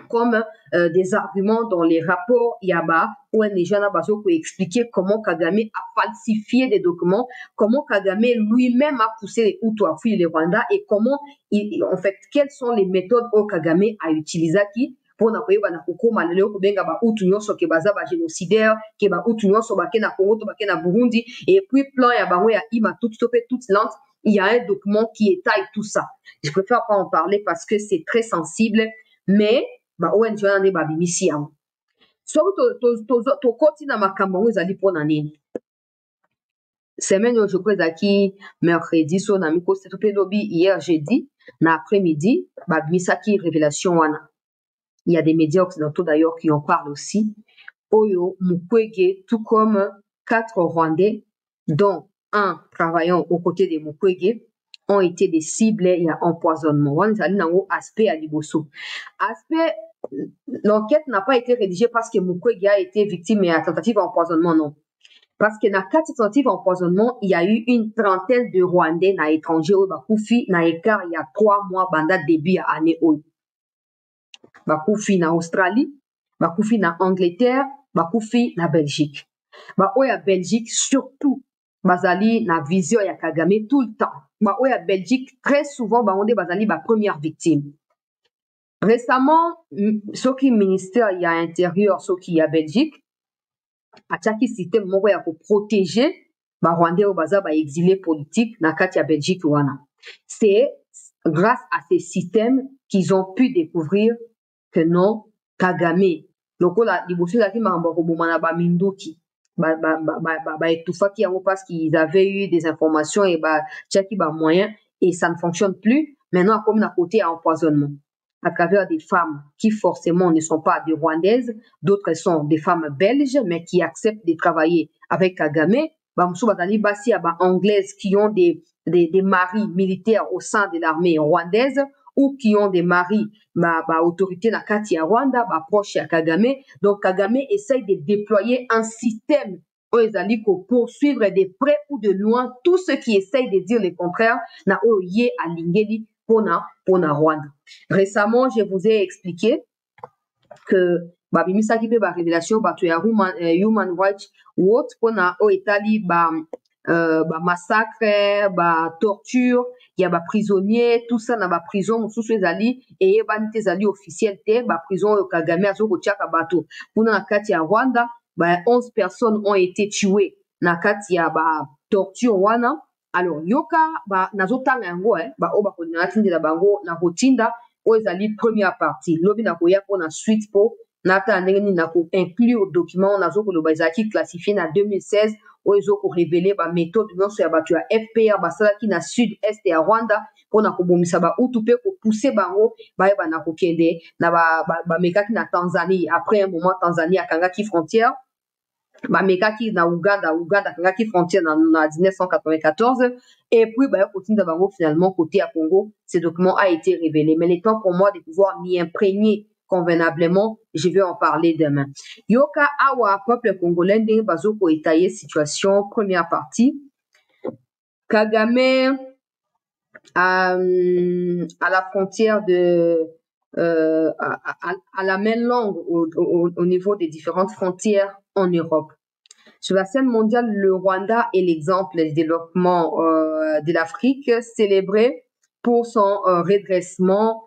comme des arguments dans les rapports Yaba où ONG Nabazo peut expliquer comment Kagame a falsifié des documents, comment Kagame lui-même a poussé les Hutus à fuir le Rwanda et comment, en fait, quelles sont les méthodes que Kagame a utilisées pour n'appuyer na kokoma lelo ko benga ba Hutu nyonso ke baza ba génocidaire ke ba Hutu nyonso ba ke na Congo to ba ke na Burundi et puis plan ya bango ya ima toute lente. Il y a un document qui étaye tout ça. Je préfère pas en parler parce que c'est très sensible, mais ONG wana ba bimisi yango so to koti na makambo ngo ezali pona nini semaine yo je crois ezaki mercredi so na miko c'est tout lobi hier jeudi na après-midi ba bimisaki révélation wana. Il y a des médias occidentaux d'ailleurs qui en parlent aussi. Oyo Mukwege tout comme 4 Rwandais dont un travaillant aux côtés de Mukwege ont été des cibles et à empoisonnement. Aspect à Liboso. Aspect, l'enquête n'a pas été rédigée parce que Mukwege a été victime et à tentative d'empoisonnement, non. Parce que dans 4 tentatives d'empoisonnement, il y a eu une trentaine de Rwandais na étrangers au Bakufi na écart il y a 3 mois banda début à année haut. Bakufi na Australie, Bakufi na Angleterre, Bakufi na Belgique. Oya Belgique surtout bazali na vision ya Kagame tout le temps. Oya Belgique très souvent onde bazali ba première victime. Récemment, ce qui ministère ya intérieur, ce qui ya Belgique, a tchaki système moko ya ko protéger ba Rwandais baza ba exilés politiques na kati ya Belgique wana. C'est grâce à ces systèmes qu'ils ont pu découvrir que non Kagame lokola liboso la ki mamba ko bomana ba minduki etufaki yango parce qu'ils avaient eu des informations et tchaki ba moyens et ça ne fonctionne plus. Maintenant comme à côté à empoisonnement à travers des femmes qui forcément ne sont pas des Rwandaises, d'autres sont des femmes belges mais qui acceptent de travailler avec Kagame. Bamusu bazali basi ya ba anglaises qui ont des maris militaires au sein de l'armée rwandaise ou qui ont des maris autorité na kati ya Rwanda proche ya Kagame. Donc Kagame essaye de déployer un système où ils allaient poursuivre de près ou de loin tout ce qui essaye de dire le contraire na oye à lingeli pona Rwanda. Récemment, je vous ai expliqué que babimisaki pe ba révélation bato ya Human Rights Watch pona o etali massacre, torture, il y a prisonniers, tout ça na prison sous ezali et banité ezali officiel te prison Kagame azo ko tiaka bato pona na kati ya Rwanda 11 personnes ont été tuées na kati ya torture wana. Alors yoka nazotanga yango o bakonina tindela bango na rotinda o ezali première partie lobi na koya pona suite po nata ndenge nini na ko inclure document nazo ko lobazaki classifié na 2016 oyo ko révéler ba méthode nyonso ya bato ya FPR basalaki na sud-est ya Rwanda pona ko bomisa ba utu pe ko pousser bango bayeba na kokende na ba mekaki na Tanzanie. Après un moment Tanzanie akangaki frontière bamekaki na Uganda akangaki frontière na 1994 et puis bah continue bango finalement côté à Congo. Ce document a été révélé, mais il est temps pour moi de pouvoir m'y imprégner convenablement. Je vais en parler demain. Yoka awa peuple congolais ndenge bazoko étayer situation. Première partie, Kagame à la frontière de à la main longue au niveau des différentes frontières en Europe. Sur la scène mondiale, le Rwanda est l'exemple du développement de l'Afrique, célébré pour son redressement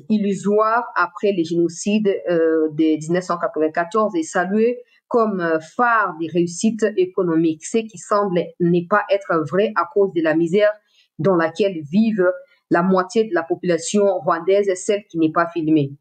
illusoire après les génocides de 1994 et salué comme phare des réussites économiques, ce qui semble ne pas être vrai à cause de la misère dans laquelle vivent la moitié de la population rwandaise, celle qui n'est pas filmée.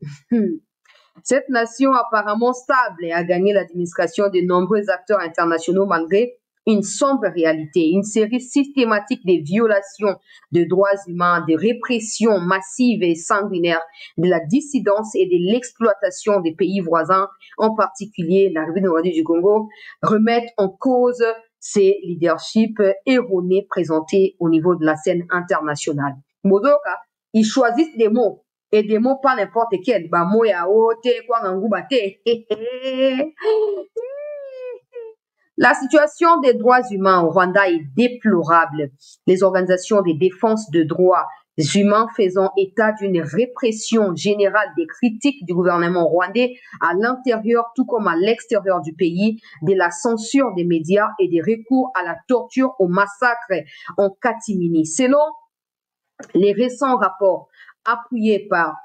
Cette nation apparemment stable a gagné l'administration de nombreux acteurs internationaux malgré une sombre réalité, une série systématique de violations de droits humains, de répressions massives et sanguinaires, de la dissidence et de l'exploitation des pays voisins, en particulier la République du Congo, remettent en cause ces leaderships erronés présentés au niveau de la scène internationale. Modoka, ils choisissent des mots. Et des mots pas n'importe quel. Bah, moya ote, kwa ngangubate. La situation des droits humains au Rwanda est déplorable. Les organisations de défense de droits humains faisant état d'une répression générale des critiques du gouvernement rwandais à l'intérieur tout comme à l'extérieur du pays, de la censure des médias et des recours à la torture, au massacre en catimini. Selon les récents rapports appuyé par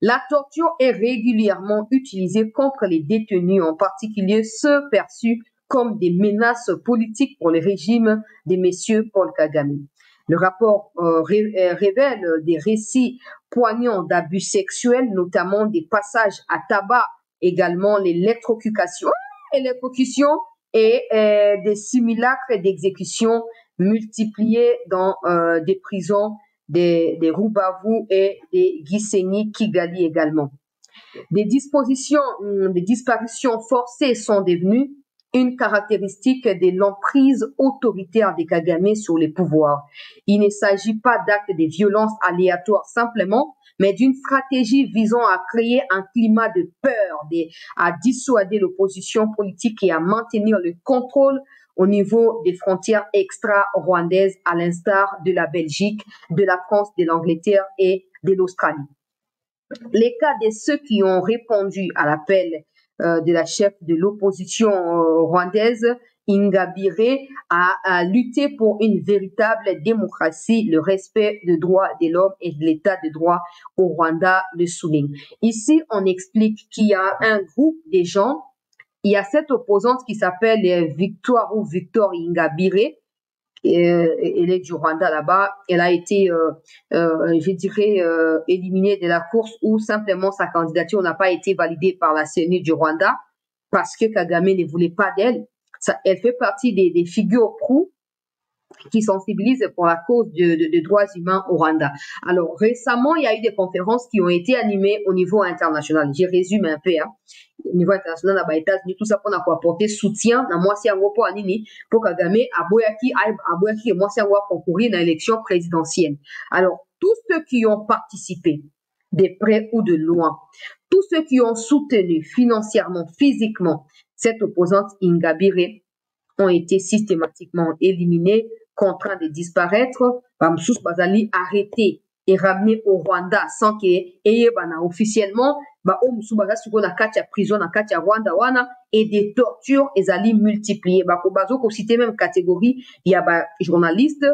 la torture est régulièrement utilisée contre les détenus, en particulier ceux perçus comme des menaces politiques pour le régime de messieurs Paul Kagame. Le rapport révèle des récits poignants d'abus sexuels, notamment des passages à tabac, également l'électrocution et des simulacres d'exécution multipliés dans des prisons des Rubavu et des Gisenyi Kigali également. Des disparitions forcées sont devenues une caractéristique de l'emprise autoritaire des Kagame sur les pouvoirs. Il ne s'agit pas d'actes de violence aléatoires simplement, mais d'une stratégie visant à créer un climat de peur, à dissuader l'opposition politique et à maintenir le contrôle au niveau des frontières extra-rwandaises, à l'instar de la Belgique, de la France, de l'Angleterre et de l'Australie. Les cas de ceux qui ont répondu à l'appel de la chef de l'opposition rwandaise, Ingabire, à lutter pour une véritable démocratie, le respect des droits de l'homme et de l'état de droit au Rwanda, le souligne. Ici, on explique qu'il y a un groupe de gens. Il y a cette opposante qui s'appelle Victoire Ingabire. Elle est du Rwanda là-bas. Elle a été, je dirais, éliminée de la course ou simplement sa candidature n'a pas été validée par la CENI du Rwanda parce que Kagame ne voulait pas d'elle. Elle fait partie des figures proue qui sensibilisent pour la cause de droits humains au Rwanda. Alors, récemment, il y a eu des conférences qui ont été animées au niveau international. Je résume un peu, hein. Au niveau international, aux États-Unis, tout ça pour apporter soutien na mwasi yango po anini pour Kagame aboyaki mwasi yango concourir dans l'élection présidentielle. Alors, tous ceux qui ont participé de près ou de loin, tous ceux qui ont soutenu financièrement, physiquement cette opposante Ingabire ont été systématiquement éliminés, contraints de disparaître, Bamsous Bazali arrêté et ramené au Rwanda sans que officiellement prison na kati ya Rwanda wana et des tortures ezali multipliées. Bazo ko citer même catégorie, il y a journalistes,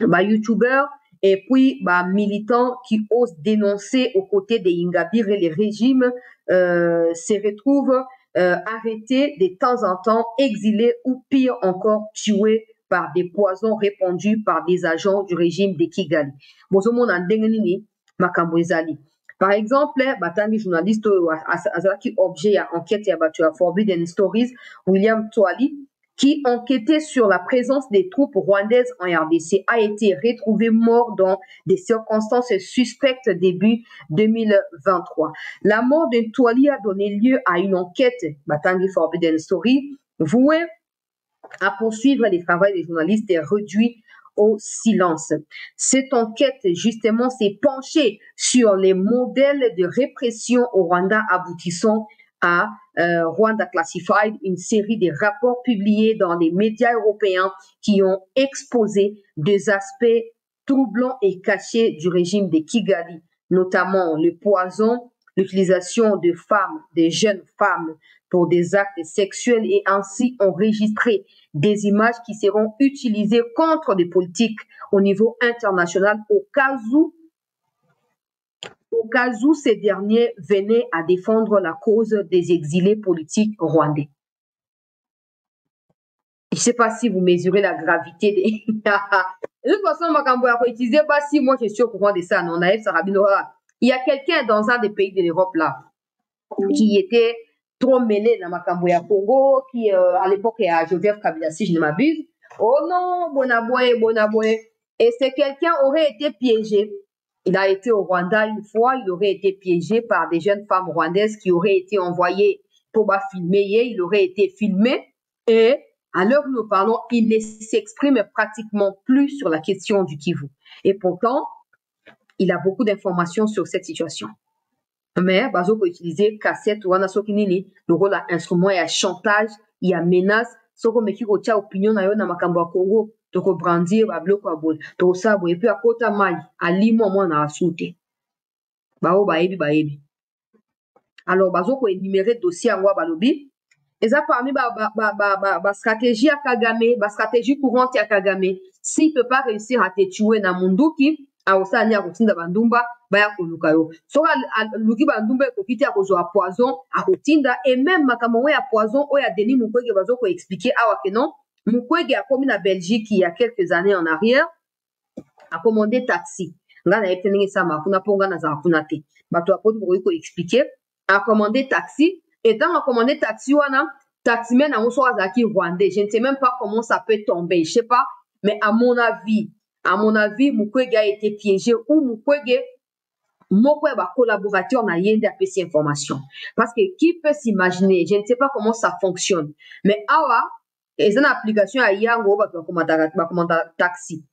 youtubeurs et puis militants qui osent dénoncer aux côtés des Ingabire et les régimes se retrouvent arrêtés de temps en temps, exilés ou pire encore tués par des poisons répandus par des agents du régime de Kigali. Par exemple, batangi journaliste qui objet à enquête à Forbidden Stories, William Twali, qui enquêtait sur la présence des troupes rwandaises en RDC, a été retrouvé mort dans des circonstances suspectes début 2023. La mort de Twali a donné lieu à une enquête, batangi Forbidden Story, vouée à poursuivre les travaux des journalistes et réduit au silence. Cette enquête, justement, s'est penchée sur les modèles de répression au Rwanda aboutissant à Rwanda Classified, une série de rapports publiés dans les médias européens qui ont exposé des aspects troublants et cachés du régime de Kigali, notamment le poison, l'utilisation de femmes, de jeunes femmes pour des actes sexuels et ainsi enregistrer des images qui seront utilisées contre des politiques au niveau international au cas où ces derniers venaient à défendre la cause des exilés politiques rwandais. Je ne sais pas si vous mesurez la gravité des... De toute façon, si moi je suis au courant de ça, non, il y a quelqu'un dans un des pays de l'Europe là qui était trop mêlé dans Makamboya Congo, qui à l'époque est à Joseph Kabila, si je ne m'abuse. Oh non, Bonaboye. Et c'est quelqu'un aurait été piégé. Il a été au Rwanda une fois, il aurait été piégé par des jeunes femmes rwandaises qui auraient été envoyées pour filmer. Il aurait été filmé et à l'heure où nous parlons, il ne s'exprime pratiquement plus sur la question du Kivu. Et pourtant, il a beaucoup d'informations sur cette situation. Mais bazo peut utiliser cassette ou ana sokinini le rôle instrument et à chantage il y a menace soko meki ko tia opinion na yo na makambo ya Congo to ko brandir ba bloko abol to sa bo et puis akota mai alimo mo na asute ba o ba ebi alors bazo ko énumérer dossier angwa balobi eza parmi ba stratégie à Kagame, ba stratégie courante à Kagame. S'il peut pas réussir à te tuer na munduki aosani akotinda bandumba baya koluka yo soka luki bandumba ekokiti akozwa poison akotinda et même makambo ya poison oya Denis Mukwege bazo ko expliquer awa que non Mukwege a commis na Belgique il y a quelques années en arrière a commandé taxi nga na eteningi sama kuna ponga na za kuna te bato apoti ko expliquer a commandé taxi et dans a commandé taxi wana taximen a oso azaki rwandais je ne sais même pas comment ça peut tomber je sais pas mais à mon avis Mukwege a été piégé ou Mukwege moko ba collaborateur na yende a ces informations parce que qui peut s'imaginer je ne sais pas comment ça fonctionne mais awa c'est une application à yango ba commander taxi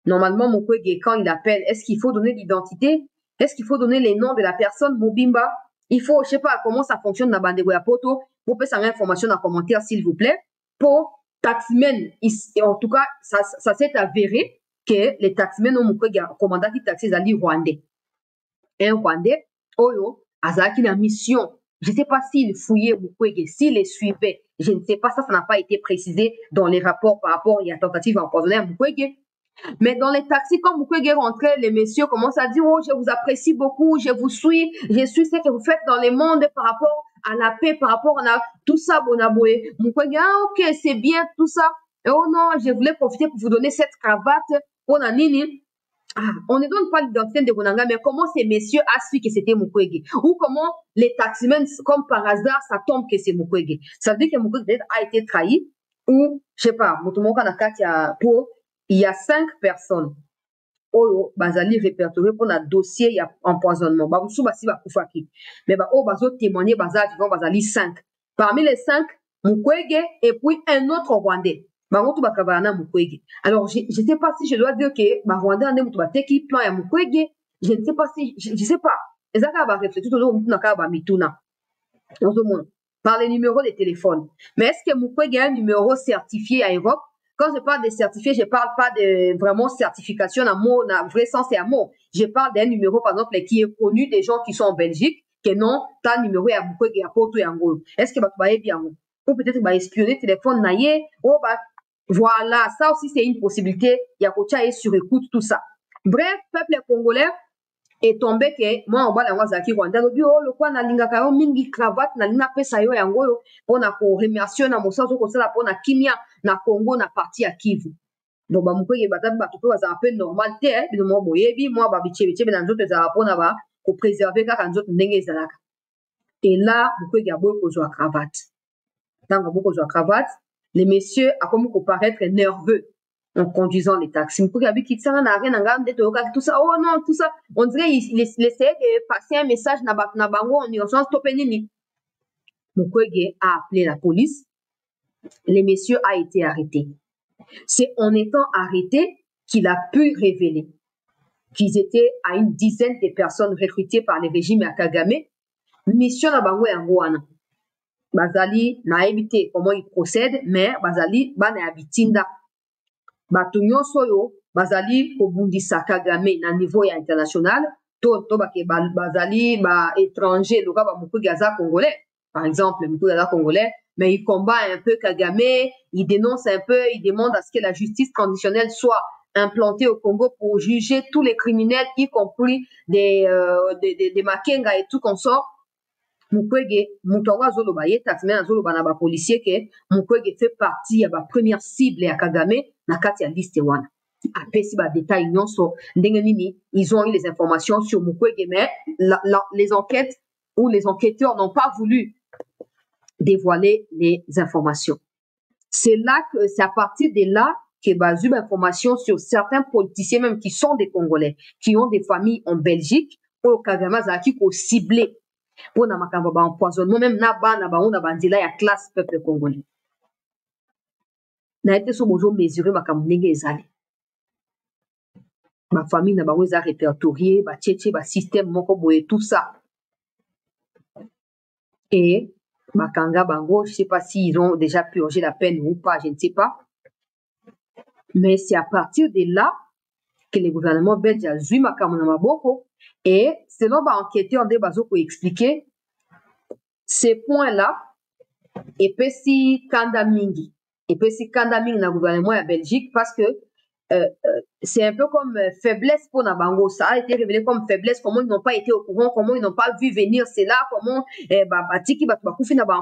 normalement Mukwege quand il appelle est-ce qu'il faut donner l'identité est-ce qu'il faut donner les noms de la personne Mobimba il faut je sais pas comment ça fonctionne na bandego ya poto pour passer information dans commentaire s'il vous plaît pour taximen en tout cas ça s'est avéré que les taximen ont Mukwege commandant qui taxi zali rwandais un Rwandais, Oyo, Azaki la mission. Je ne sais pas s'il fouillait Mukwege, s'il les suivait. Je ne sais pas, ça n'a pas été précisé dans les rapports par rapport à la tentative empoisonnée à Mukwege. Mais dans les taxis, quand Mukwege rentrait, les messieurs commencent à dire, oh, je vous apprécie beaucoup, je vous suis, je suis ce que vous faites dans les mondes par rapport à la paix, par rapport à tout ça, Bonaboé. Mukwege, ah, ok, c'est bien, tout ça. Et oh non, je voulais profiter pour vous donner cette cravate. On a nini. On ne donne pas l'identité de Bonanga, mais comment ces messieurs a su que c'était Mukwege? Ou comment les taximens, comme par hasard, ça tombe que c'est Mukwege? Ça veut dire que Mukwege a été trahi, ou, je sais pas, il y a 5 personnes. Oyo, bazali répertorié pour un dossier, il y a empoisonnement. Mais bazo témoigner, bazali 5. Parmi les 5, Mukwege et puis un autre Rwandais. Alors, je ne sais pas si je dois dire que Rwanda a qui plan à Mukwege. Je ne sais pas si, je sais pas. Et ça va réfléchir tout le monde. Par les numéros de téléphone. Mais est-ce que Mukwege a un numéro certifié à Europe? Quand je parle de certifié, je ne parle pas de vraiment certification à mot, dans vrai sens et à mot. Je parle d'un numéro, par exemple, qui est connu des gens qui sont en Belgique, que non, ta numéro est à Mukwege à Porto et Angola. Est-ce que va bien? Ou peut-être espionner téléphone naïe, voilà, ça aussi c'est une possibilité. Yakocha est sur écoute, tout ça. Bref, peuple congolais est tombé que moi, on va la zaki Rwanda. Le quoi na linga kayo mingi cravate na linga pesa yo yango on a ko remercier na mosa zo ko sala pona kimia na Congo na partie à Kivu. Donc ba Mukwege batabi ba to za un peu normal te bino mo boyebi moi ba bichebe na nzoto za pona ba ko préserver kaka nzoto ndenge ezalaka. Et là Mukwege a beau kozwa cravate. Tant que beaucoup de cravate, les messieurs a comme qu'on paraître nerveux en conduisant les taxis. Mukwege a dit qu'il s'en a rien à regarder tout ça. Oh non, tout ça. On dirait il essayait de passer un message na bango en urgence topé nini. Mukwege a appelé la police. Les messieurs a été arrêtés. C'est en étant arrêtés qu'il a pu révéler qu'ils étaient à une dizaine de personnes recrutées par le régime à Kagame. Mission na bango ya ngwana. Bazali na éviter comment ils procèdent, mais bazali bana abitinda. Bato nyonso yo bazali kobundisa Kagame na niveau ya international. To bazali ba étranger, loka ba Mukwege aza congolais. Par exemple, Mukwege aza congolais, mais il combat un peu Kagame, il dénonce un peu, il demande à ce que la justice traditionnelle soit implantée au Congo pour juger tous les criminels, y compris des Makenga et tout consort. Mukwege, Mutonga Zoloba, Yetatmen Zoloba na ba policier que Mukwege fait partie de la première cible à Kagame, na kati ya liste wana. Après si ba détail nyonso ndenge nini, ils ont eu les informations sur Mukwege, mais les enquêtes ou les enquêteurs n'ont pas voulu dévoiler les informations. C'est à partir de là que bazu information sur certains politiciens même qui sont des Congolais, qui ont des familles en Belgique, au Kagame zaki ko ciblé pour na makambo ba empoisonnement même na bana ba ona bandila ya classe peuple congolais. Na été so bozo mesurer makambo ndenge ezali. Ma famille na bango eza répertorié, ba tchétché ba système moko boye tout ça. Et Makanga Bango, je ne sais pas s'ils ont déjà purgé la peine ou pas, je ne sais pas. Mais c'est à partir de là que le gouvernement belge a joué Makamona Maboko. Et selon l'enquêteur de Bazo pour expliquer ces points-là, et puis si Kanda Mingi, na gouvernement à Belgique, parce que c'est un peu comme faiblesse pour Nabango. Ça a été révélé comme faiblesse, comment ils n'ont pas été au courant, comment ils n'ont pas vu venir cela, comment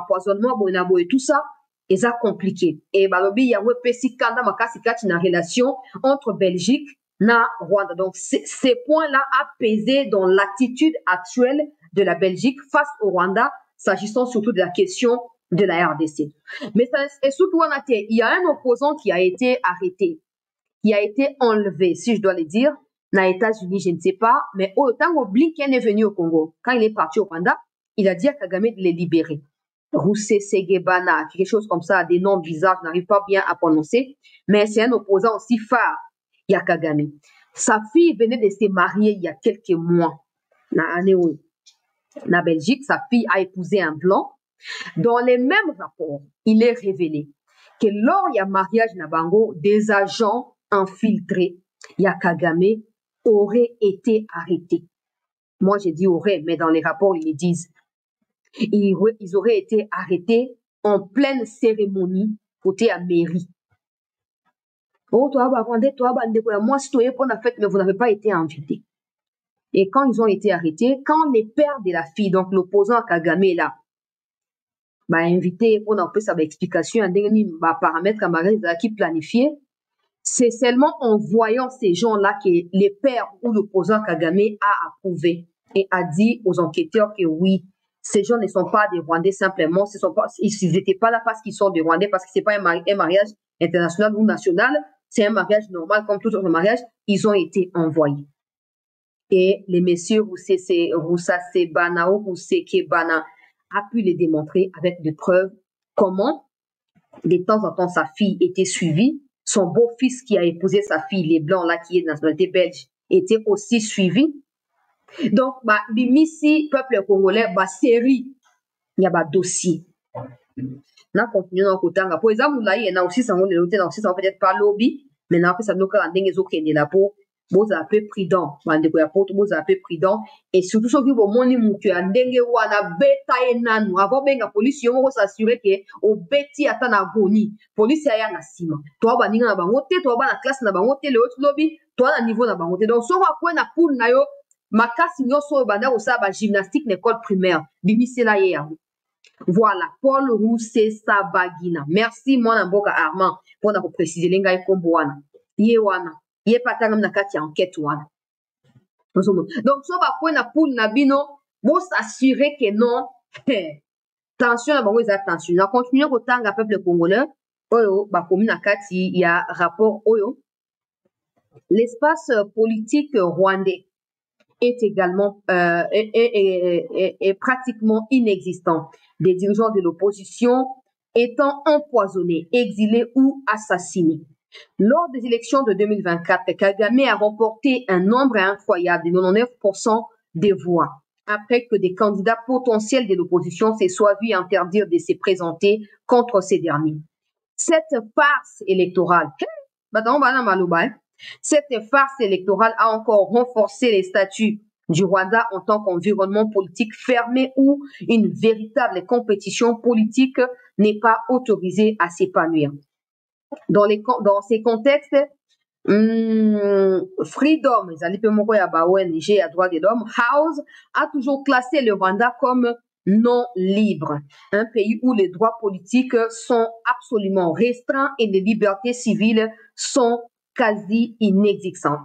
empoisonnement, et tout ça, et ça compliqué. Et balobi, il y a un petit kanda makasi kati na relation entre Belgique na Rwanda. Donc, ces points-là a pesé dans l'attitude actuelle de la Belgique face au Rwanda, s'agissant surtout de la question de la RDC. Mais surtout, il y a un opposant qui a été arrêté, qui a été enlevé, si je dois le dire, aux États-Unis, je ne sais pas, mais autant que Blinken est venu au Congo, quand il est parti au Rwanda, il a dit à Kagame de les libérer. Rusesabagina, quelque chose comme ça, des noms bizarres, je n'arrive pas bien à prononcer, mais c'est un opposant aussi phare, il y a Kagame. Sa fille venait de se marier il y a quelques mois, na Belgique, sa fille a épousé un blanc. Dans les mêmes rapports, il est révélé que lors il y a mariage na bango, des agents infiltrés, ya Kagame, auraient été arrêtés. Moi, j'ai dit aurait, mais dans les rapports, ils le disent. Ils auraient été arrêtés en pleine cérémonie côté à mairie. Oh, toi, moi, si tu es pour la fête, mais vous n'avez pas été invités. Et quand ils ont été arrêtés, quand les pères de la fille, donc l'opposant à Kagame là, m'a invité pour un peu sa explication, un paramètre qui planifié, c'est seulement en voyant ces gens-là que les pères ou l'opposant Kagame a approuvé et a dit aux enquêteurs que oui, ces gens ne sont pas des Rwandais simplement, ils n'étaient pas là parce qu'ils sont des Rwandais, parce que c'est pas un mariage international ou national, c'est un mariage normal comme tout autre mariage, ils ont été envoyés. Et les messieurs Rusesabagina ou Rusekebana a pu les démontrer avec des preuves comment de temps en temps sa fille était suivie. Son beau-fils qui a épousé sa fille, les blancs là, qui est de nationalité belge, était aussi suivi. Donc, bimisi, peuple congolais, série, il y a dossier. Na continue dans le côté. Pour exemple, là, il y a aussi, ça va peut-être pas lobby, mais là, ça nous a rendu la peau. Vous avez prudent, vous avez prudent, et surtout ceux qui vont monter mutu à ndenge wana beta enanu avant benga police yo ko s'assurer que au beti ata na goni police ya na sima toi ba ninga na bango te toi ba na classe na bango te le autre lobby toi na niveau na bango te donc so va na pour na yo makasi nyoso banda ko sa ba gymnastique l'école primaire bimisela ye ya. Voilà, Paul Rusesabagina. Merci mon mboka Armand pour na préciser lenga ikombo wana ye wana. Il n'y a pas de enquête. Donc, so va na pour nabino, bon s'assurer que non, tension, bon, ils attention. On continue au temps, le peuple congolais, oyo, bah, comme na kati, il y a rapport oyo. L'espace politique rwandais est également, est pratiquement inexistant. Des dirigeants de l'opposition étant empoisonnés, exilés ou assassinés. Lors des élections de 2024, Kagame a remporté un nombre incroyable de 99% des voix, après que des candidats potentiels de l'opposition se soient vus interdire de se présenter contre ces derniers. Cette farce électorale, a encore renforcé les statuts du Rwanda en tant qu'environnement politique fermé où une véritable compétition politique n'est pas autorisée à s'épanouir. Dans ces contextes, Freedom, ONG à droit de l'homme, House a toujours classé le Rwanda comme non libre, un pays où les droits politiques sont absolument restreints et les libertés civiles sont quasi inexistantes.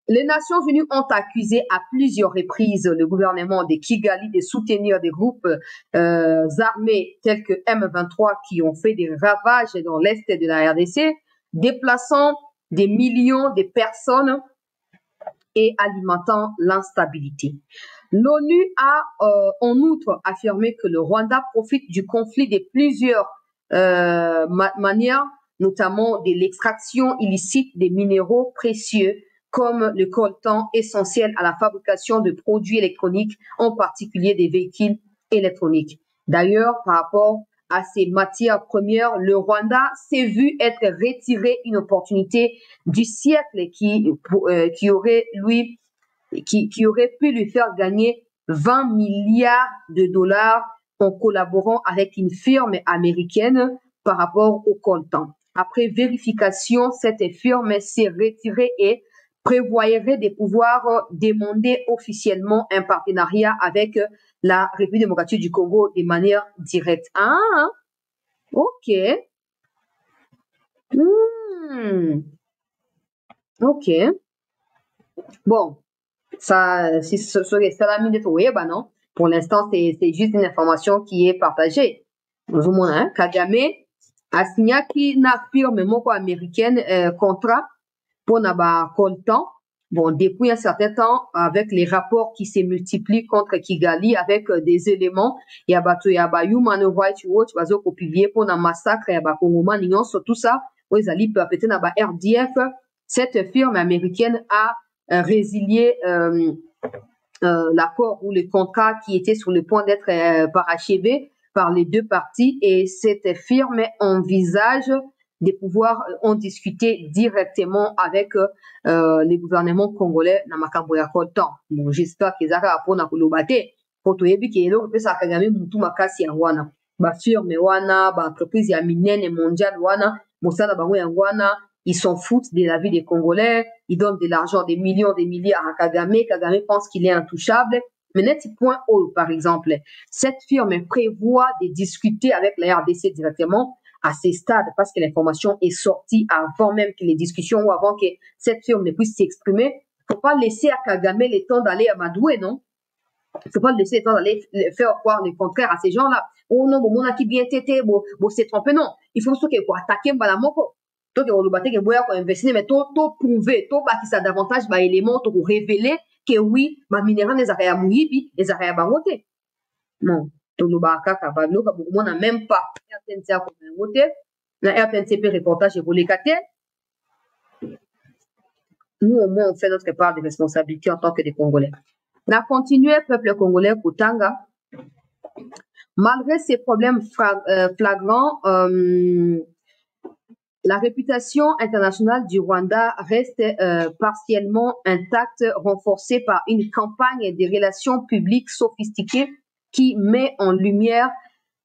Les Nations Unies ont accusé à plusieurs reprises le gouvernement de Kigali de soutenir des groupes armés tels que M23 qui ont fait des ravages dans l'est de la RDC, déplaçant des millions de personnes et alimentant l'instabilité. L'ONU a en outre affirmé que le Rwanda profite du conflit de plusieurs manières, notamment de l'extraction illicite des minéraux précieux comme le coltan essentiel à la fabrication de produits électroniques, en particulier des véhicules électroniques. D'ailleurs, par rapport à ces matières premières, le Rwanda s'est vu être retiré une opportunité du siècle qui aurait pu lui faire gagner 20 milliards de dollars en collaborant avec une firme américaine par rapport au coltan. Après vérification, cette firme s'est retirée et prévoirait de pouvoir demander officiellement un partenariat avec la République démocratique du Congo de manière directe. Ah, ok. Ok. Bon, ça, c'est la minute web, non? Pour l'instant, c'est juste une information qui est partagée. Hein? Kagame a signé une firme américaine contrat pour n'avoir coltan. Bon, depuis un certain temps, avec les rapports qui se multiplient contre Kigali, avec des éléments, il y a Human Rights Watch, publié pour un massacre, il y a Congomanion, sur tout ça, où ils allaient peut-être RDF. Cette firme américaine a résilié l'accord ou le contrat qui était sur le point d'être parachevé par les deux parties, et cette firme envisage de pouvoir en discuter directement avec les gouvernements congolais na makambo ya coltan. Bon, j'espère qu'ils arrivent à prendre pour l'obate. Pour tout yebi ki elo pesa Kagame mutu makasi ya wana. Ba firme wana, ba entreprise ya minene mondiale wana, mosala bango ya wana, ils s'en foutent de la vie des Congolais, ils donnent de l'argent, des millions, des milliards à Kagame. Kagame pense qu'il est intouchable. Mais net point O, par exemple, cette firme prévoit de discuter avec la RDC directement à ces stades, parce que l'information est sortie avant même que les discussions ou avant que cette firme ne puisse s'exprimer. Faut pas laisser à Kagame le temps d'aller à Madoué, non? Faut pas laisser le temps d'aller faire croire le contraire à ces gens-là. Oh non, bon, on a qui bien tété, bon, c'est trompé, non. Il faut surtout qu'il attaquer Mbalamoko. Donc, on va dire que investir, mais tout prouver, tout qui ça davantage, éléments, tout révéler que oui, ma minéral les arrêts à mouiller, les arrêts à baroter. Non. Tout le baka, kabano, on n'a même pas RTNC à voter. La RTNCP reportage est pour les cater. Nous, au moins, on fait notre part de responsabilité en tant que des Congolais. On a continué, peuple congolais, Koutanga. Malgré ces problèmes flagrants, la réputation internationale du Rwanda reste partiellement intacte, renforcée par une campagne de relations publiques sophistiquées qui met en lumière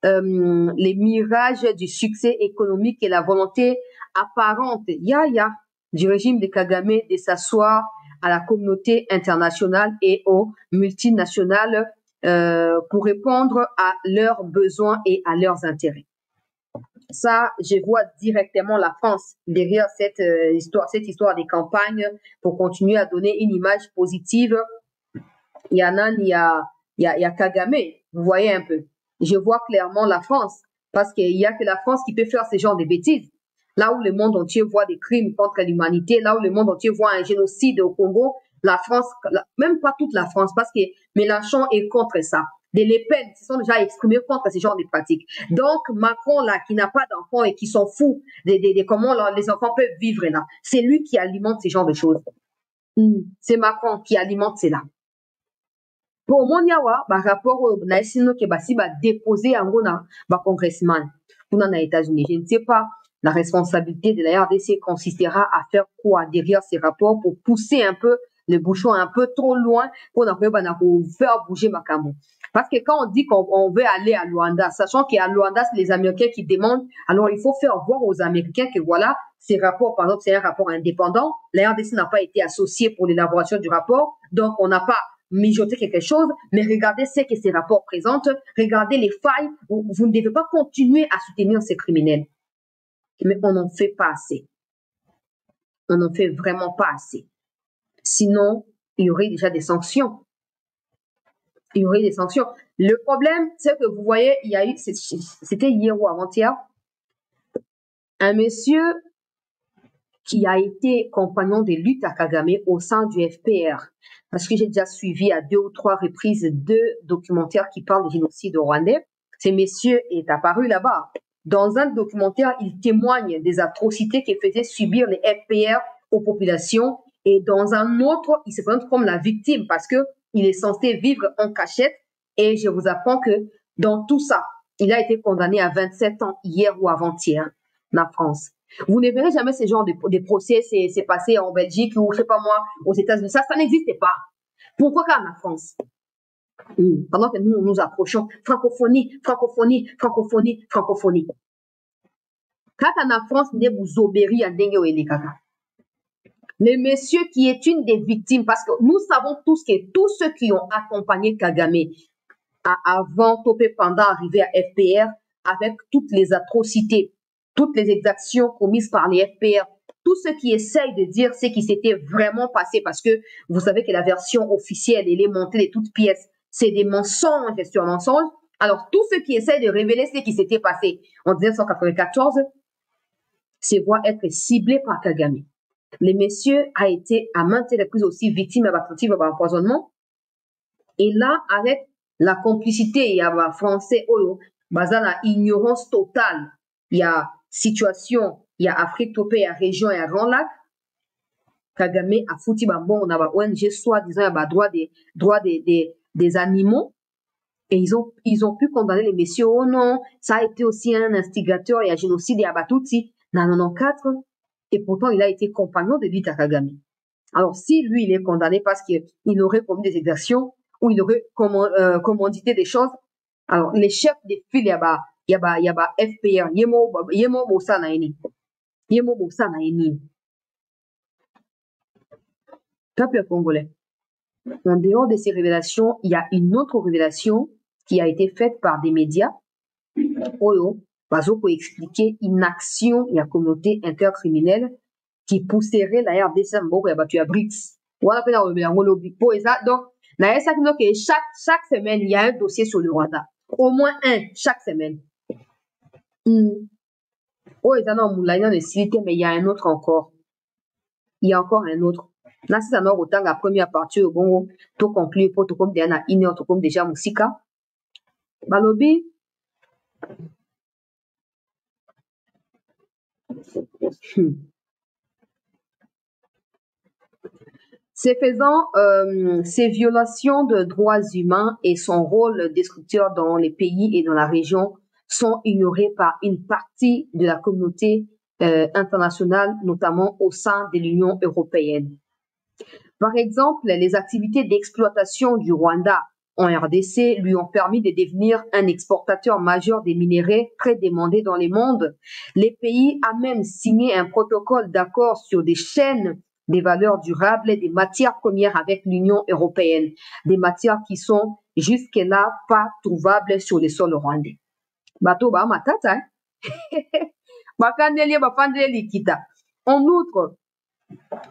les mirages du succès économique et la volonté apparente du régime de Kagame de s'asseoir à la communauté internationale et aux multinationales pour répondre à leurs besoins et à leurs intérêts. Ça, je vois directement la France derrière cette histoire des campagnes pour continuer à donner une image positive. Il y a Kagame, vous voyez un peu. Je vois clairement la France parce qu'il n'y a que la France qui peut faire ce genre de bêtises. Là où le monde entier voit des crimes contre l'humanité, là où le monde entier voit un génocide au Congo, la France, même pas toute la France, parce que Mélenchon est contre ça. Des Le Pen se sont déjà exprimés contre ce genre de pratiques. Donc, Macron, là, qui n'a pas d'enfants et qui s'en fout de comment les enfants peuvent vivre là, c'est lui qui alimente ce genre de choses. C'est Macron qui alimente cela. Pour mon yawa, par rapport au naïsino qui va déposer en gros na congressman pour les États-Unis, je ne sais pas. La responsabilité de la RDC consistera à faire quoi derrière ces rapports pour pousser un peu le bouchon un peu trop loin pour faire bouger Makambo. Parce que quand on dit qu'on veut aller à Luanda, sachant qu'à Luanda, c'est les Américains qui demandent, alors il faut faire voir aux Américains que voilà, ces rapports, par exemple, c'est un rapport indépendant. La RDC n'a pas été associée pour l'élaboration du rapport, donc on n'a pas mijoter quelque chose, mais regardez ce que ces rapports présentent, regardez les failles, vous ne devez pas continuer à soutenir ces criminels. Mais on n'en fait pas assez. On n'en fait vraiment pas assez. Sinon, il y aurait déjà des sanctions. Il y aurait des sanctions. Le problème, c'est que vous voyez, il y a eu, c'était hier ou avant-hier, un monsieur qui a été compagnon de lutte à Kagame au sein du FPR. Parce que j'ai déjà suivi à 2 ou 3 reprises 2 documentaires qui parlent du génocide rwandais. Ce monsieur est apparu là-bas. Dans un documentaire, il témoigne des atrocités que faisaient subir les FPR aux populations. Et dans un autre, il se présente comme la victime parce que il est censé vivre en cachette. Et je vous apprends que dans tout ça, il a été condamné à 27 ans hier ou avant-hier en France. Vous ne verrez jamais ce genre de procès, c'est passé en Belgique ou, je sais pas moi, aux États-Unis. Ça n'existait pas. Pourquoi quand en France? Pendant que nous nous approchons, francophonie, francophonie, francophonie, francophonie. Quand en France, vous obéri à Dengue et les caca. Le monsieur qui est une des victimes, parce que nous savons tous que tous ceux qui ont accompagné Kagame avant, topé, pendant, arrivé à FPR, avec toutes les atrocités, toutes les exactions commises par les FPR, tous ceux qui essayent de dire ce qui s'était vraiment passé, parce que vous savez que la version officielle, elle est montée de toutes pièces, c'est des mensonges sur mensonges. Alors, tous ceux qui essayent de révéler ce qui s'était passé en 1994 se voient être ciblés par Kagame. Le monsieur a été à maintes reprises aussi victime d'un empoisonnement. Et là, avec la complicité, il y a un français, la ignorance totale, il y a situation, il y a Afrique topée, il y a région, il y a Grand Lac. Kagame a foutu bon, on a ONG soi-disant, il y a droit des animaux. Et ils ont pu condamner les messieurs. Oh non, ça a été aussi un instigateur, il y a génocide, il y a Batouti. Dans 94. Et pourtant, il a été compagnon de lutte à Kagame. Alors, si lui, il est condamné parce qu'il aurait commis des exactions ou il aurait commandité des choses, alors, les chefs des files, il y a FPR, yemo bosa na eni. Peuple congolais. En dehors de ces révélations, il y a une autre révélation qui a été faite par des médias. Pour expliquer une action de la communauté intercriminelle qui pousserait la RDC à battu à BRICS. Donc, chaque semaine, il y a un dossier sur le Rwanda. Au moins un, chaque semaine. Oh, mais il y a un autre encore. Il y a encore un autre. Là, c'est autant la première partie, bon, tout conclu, pour tout comme déjà Moussika. Balobi. Ces faisant, ces violations de droits humains et son rôle destructeur dans les pays et dans la région sont ignorés par une partie de la communauté internationale, notamment au sein de l'Union européenne. Par exemple, les activités d'exploitation du Rwanda en RDC lui ont permis de devenir un exportateur majeur des minéraux très demandés dans le monde. Les pays a même signé un protocole d'accord sur des chaînes des valeurs durables et des matières premières avec l'Union européenne, des matières qui sont jusque-là pas trouvables sur les sols rwandais. Bato ba matata. En outre,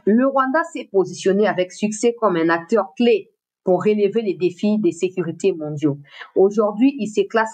le Rwanda s'est positionné avec succès comme un acteur clé pour relever les défis de sécurité mondiaux. Aujourd'hui, il se classe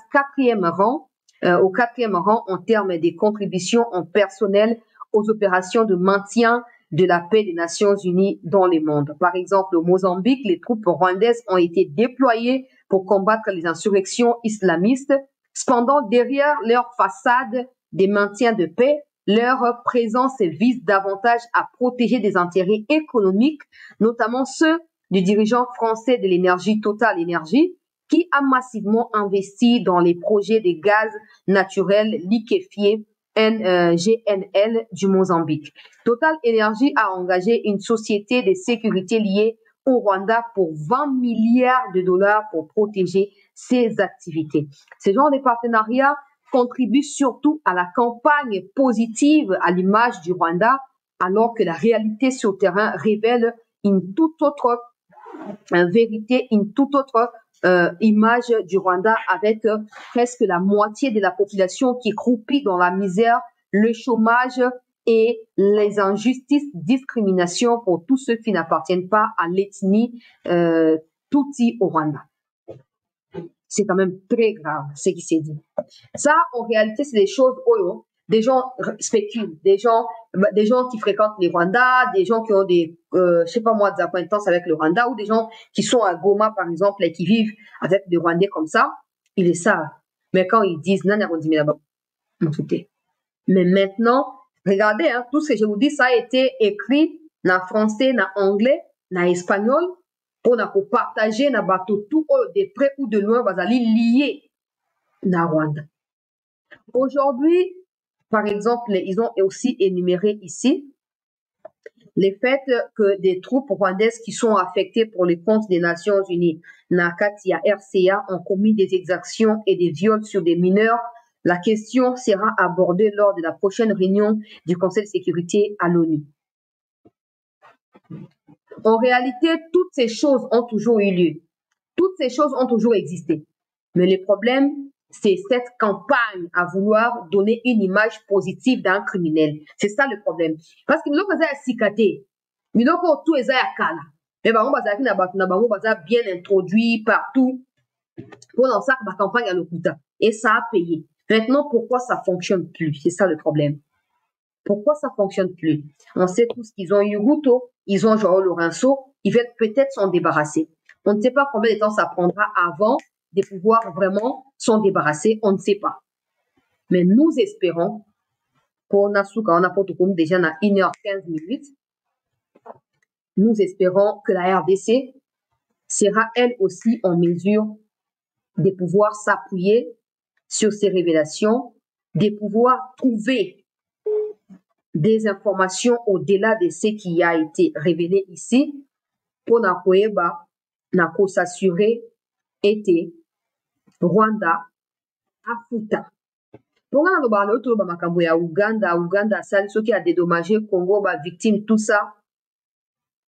au quatrième rang en termes des contributions en personnel aux opérations de maintien de la paix des Nations Unies dans le monde. Par exemple, au Mozambique, les troupes rwandaises ont été déployées pour combattre les insurrections islamistes. Cependant, derrière leur façade de maintien de paix, leur présence vise davantage à protéger des intérêts économiques, notamment ceux du dirigeant français de l'énergie Total Énergie, qui a massivement investi dans les projets de gaz naturel liquéfié GNL du Mozambique. Total Énergie a engagé une société de sécurité liée au Rwanda pour 20 milliards de dollars pour protéger ses activités. Ce genre de partenariat contribue surtout à la campagne positive à l'image du Rwanda, alors que la réalité sur le terrain révèle une toute autre vérité, une toute autre image du Rwanda, avec presque la moitié de la population qui croupit dans la misère, le chômage et les injustices, discrimination pour tous ceux qui n'appartiennent pas à l'ethnie Tutsi au Rwanda. C'est quand même très grave ce qui s'est dit. Ça, en réalité, c'est des choses où des gens spéculent, des gens qui fréquentent les Rwandais, des gens qui ont des, je sais pas moi, des acquaintances avec le Rwanda, ou des gens qui sont à Goma, par exemple, et qui vivent avec des Rwandais comme ça, ils le savent. Mais quand ils disent, non, on dit, mais d'abord, écoutez. Mais maintenant, regardez, hein, tout ce que je vous dis, ça a été écrit en français, en anglais, en espagnol, pour partager na bateau tout de près ou de loin, bazali lié na Rwanda. Aujourd'hui, par exemple, ils ont aussi énuméré ici le fait que des troupes rwandaises qui sont affectées pour les comptes des Nations Unies, Nakatia RCA, ont commis des exactions et des viols sur des mineurs. La question sera abordée lors de la prochaine réunion du Conseil de sécurité à l'ONU. En réalité, toutes ces choses ont toujours eu lieu. Toutes ces choses ont toujours existé. Mais le problème, c'est cette campagne à vouloir donner une image positive d'un criminel. C'est ça le problème. Parce que nous avons cicaté. Nous avons tout ça à Kala. Mais nous avons bien introduit partout pour lancer la campagne à l'Okuta. Et ça a payé. Maintenant, pourquoi ça ne fonctionne plus? C'est ça le problème. Pourquoi ça ne fonctionne plus? On sait tous qu'ils ont eu Ruto, ils ont Joao Lourenço, ils veulent peut-être s'en débarrasser. On ne sait pas combien de temps ça prendra avant de pouvoir vraiment s'en débarrasser, on ne sait pas. Mais nous espérons, pour Nasuka, on a déjà 1h15, nous espérons que la RDC sera elle aussi en mesure de pouvoir s'appuyer sur ces révélations, de pouvoir trouver des informations au-delà de ce qui a été révélé ici pour s'assurer était Rwanda afuta. Pour Uganda, ceux qui a dédommagé Congo, victime, tout ça,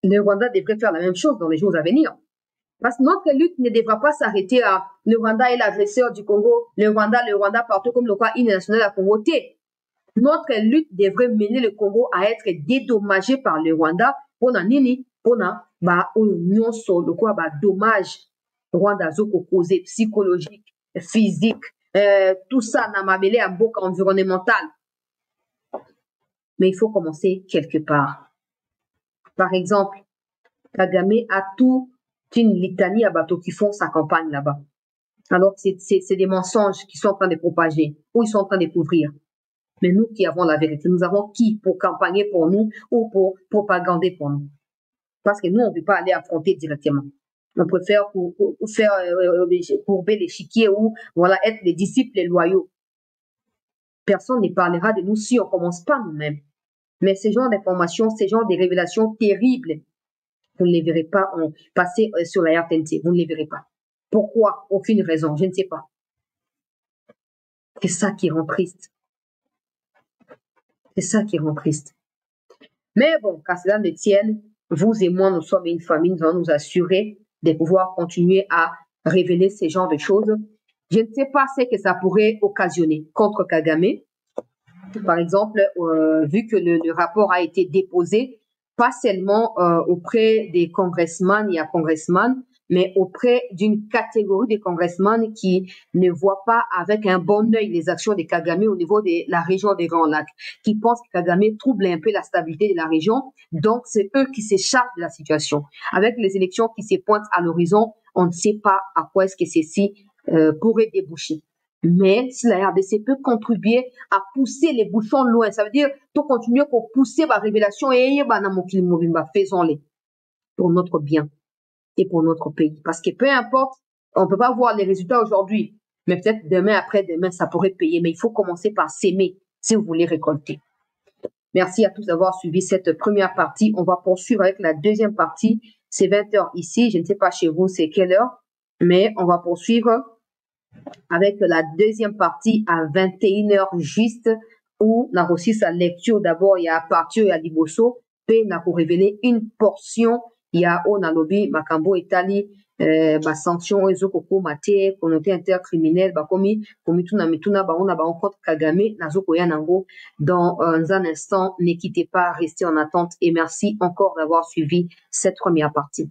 le Rwanda devrait faire la même chose dans les jours à venir. Parce que notre lutte ne devra pas s'arrêter à le Rwanda est l'agresseur du Congo, le Rwanda partout comme le quoi national à Congo. Notre lutte devrait mener le Congo à être dédommagé par le Rwanda pour nini pour na union sur le quoi dommage Rwanda zoko causé psychologique, physique, tout ça n'a mabélé à beaucoup environnemental. Mais il faut commencer quelque part. Par exemple, Kagame a tout une litanie à bateau qui font sa campagne là-bas. Alors c'est des mensonges qui sont en train de propager ou ils sont en train de couvrir. Mais nous qui avons la vérité, nous avons qui pour campagner pour nous ou pour propagander pour nous? Parce que nous, on ne peut pas aller affronter directement. On préfère courber l'échiquier ou voilà, être les disciples loyaux. Personne ne parlera de nous si on ne commence pas nous-mêmes. Mais ces genres d'informations, ces genres de révélations terribles, vous ne les verrez pas passer sur la RTNC. Vous ne les verrez pas. Pourquoi? Aucune raison. Je ne sais pas. C'est ça qui rend triste. C'est ça qui rend triste. Mais bon, qu'à cela ne tienne, vous et moi, nous sommes une famille, nous allons nous assurer de pouvoir continuer à révéler ces genres de choses. Je ne sais pas ce que ça pourrait occasionner contre Kagame. Par exemple, vu que le rapport a été déposé, pas seulement auprès des congressmen et congressmen, mais auprès d'une catégorie de congressmen qui ne voient pas avec un bon œil les actions de Kagame au niveau de la région des Grands Lacs, qui pensent que Kagame trouble un peu la stabilité de la région. Donc, c'est eux qui se chargent de la situation. Avec les élections qui se pointent à l'horizon, on ne sait pas à quoi est-ce que ceci pourrait déboucher. Mais si la RDC peut contribuer à pousser les bouchons loin, ça veut dire tout continuer pour pousser la révélation et faisons-les pour notre bien et pour notre pays. Parce que peu importe, on peut pas voir les résultats aujourd'hui, mais peut-être demain, après-demain, ça pourrait payer. Mais il faut commencer par s'aimer si vous voulez récolter. Merci à tous d'avoir suivi cette première partie. On va poursuivre avec la deuxième partie. C'est 20h ici. Je ne sais pas chez vous c'est quelle heure, mais on va poursuivre avec la deuxième partie à 21h juste, où on a reçu sa lecture. D'abord, il y a Partio et à Liboso, puis on a révélé une portion. Il y a Onalobi, Makambo, Itali, sanction, Ezokoko, Mate, communauté intercriminelle, Bakomi, Komituna, Mituna, on a rencontre Kagame, Nazoko Yanango. Dans un instant, ne quittez pas, restez en attente et merci encore d'avoir suivi cette première partie.